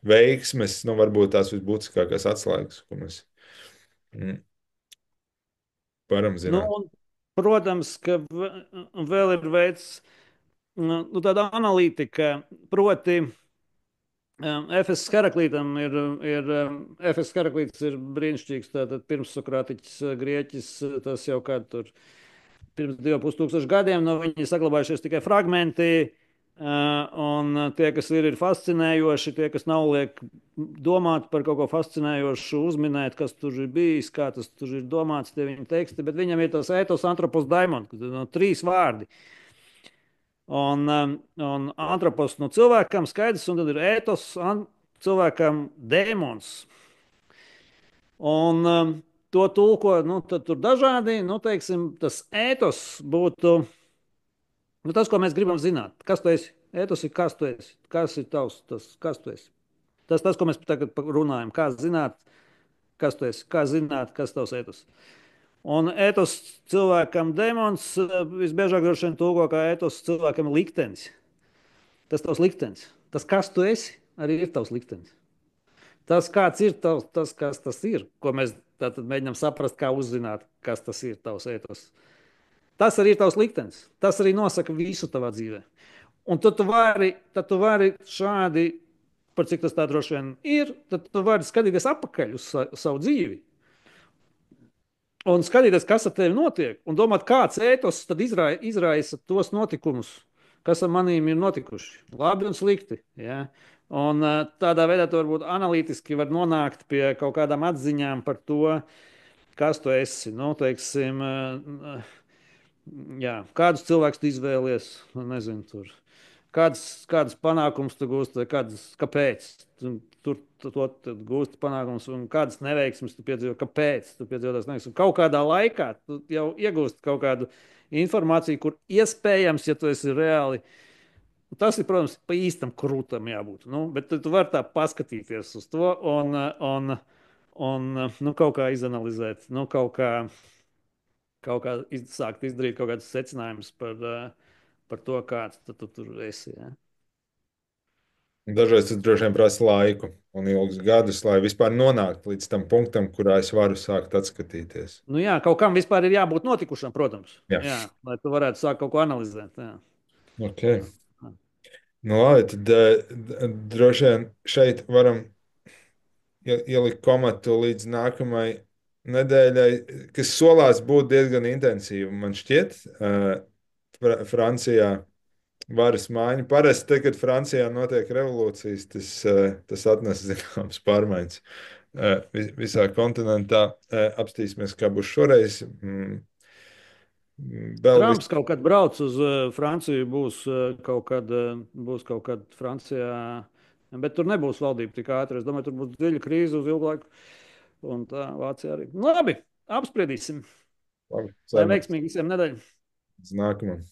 B: veiksmes, nu, varbūt tās visbūtiskākās atslēgas, ko mēs varam
A: Nu,
B: zināt.
A: un, protams, ka vēl ir veids, nu, tāda analītika, proti, Efes Heraklītam Efes Heraklīts ir brīnišķīgs, tātad pirmssokrātiķis grieķis, tas jau kādu tur pirms 2,5 gadiem, no viņa saglabājušies tikai fragmenti. Un tie, kas ir fascinējoši, tie, kas nav liek domāt par kaut ko fascinējošu, uzminēt, kas tur ir bijis, kā tas tur ir domāts, tie viņa teksti, bet viņam ir tas ētos antropos daimon, kas ir no 3 vārdi. Un antropos no cilvēkam skaidrs, un tad ir ētos cilvēkam dēmons. Un to tulko, nu, tad tur dažādi, nu, teiksim, tas ētos būtu, nu, tas, ko mēs gribam zināt. Kas tu esi? Ētos ir kas tu esi? Kas ir tavs, tas, kas tu esi? Tas, ko mēs tagad runājam. Kā zināt, kas tu esi? Kā zināt, kas tavs ētos? Un ētos cilvēkam demons visbiežāk droši vien tulko kā ētos cilvēkam liktenis. Tas tavs liktenis. Tas, kas tu esi, arī ir tavs liktenis. Tas, kāds ir tavs, tas, kas tas ir, ko mēs tātad mēģinām saprast, kā uzzināt, kas tas ir tavs ētos. Tas arī ir tavs liktenis. Tas arī nosaka visu tavā dzīvē. Un tad tu vari šādi, par cik tas tā droši vien ir, tad tu vari skatīties atpakaļ uz savu dzīvi. Un skatīties, kas ar tevi notiek, un domāt, kāds ētos tad izraisa tos notikumus, kas ar manīm ir notikuši. Labi un slikti. Ja? Un tādā veidā tu varbūt analītiski var nonākt pie kaut kādām atziņām par to, kas tu esi. Nu, teiksim, jā, kādus cilvēkus tu izvēlies, nu, nezinu, tur. Kādas panākumus tu gūsti, kāpēc tu to gūsti panākumus, un kādas neveiksmes tu piedzīvo, kāpēc tu piedzīvo tās neveiksmes. Kaut kādā laikā tu jau iegūsti kaut kādu informāciju, kur iespējams, ja tu esi reāli, tas ir, protams, pa īstam krūtam jābūt. Nu, bet tu vari tā paskatīties uz to un nu, kaut kā izanalizēt, nu, kaut kā sākt izdarīt kaut kādus secinājumus par to, kāds tu tur esi. Ja?
B: Dažreiz tas droši vien prasa laiku un ilgus gadus, lai vispār nonāktu līdz tam punktam, kurā es varu sākt atskatīties.
A: Nu, jā, kaut kam vispār ir jābūt notikušam, protams.
B: Jā,
A: Jā, lai tu varētu sākt kaut ko analizēt. Jā.
B: ok. Nu, labi, tad droši vien šeit varam ielikt komatu līdz nākamajai nedēļai, kas solās būt diezgan intensīva. Man šķiet, Francijā varas maiņa. Parasti, tad, kad Francijā notiek revolūcijas, tas atnes zināmas pārmaiņas visā kontinentā. Apstīsimies, kā būs šoreiz. Vēl
A: Trumps kaut kad brauc uz Franciju, būs kaut kad Francijā, bet tur nebūs valdība tik ātri. Es domāju, tur būs dziļa krīze uz ilgu laiku. Un tā Vācija arī. Nu, labi, apspriedīsim.
B: labi,
A: Lai
B: cerams,
A: veiksmīgi visiem nedēļa.
B: līdz nākamajam.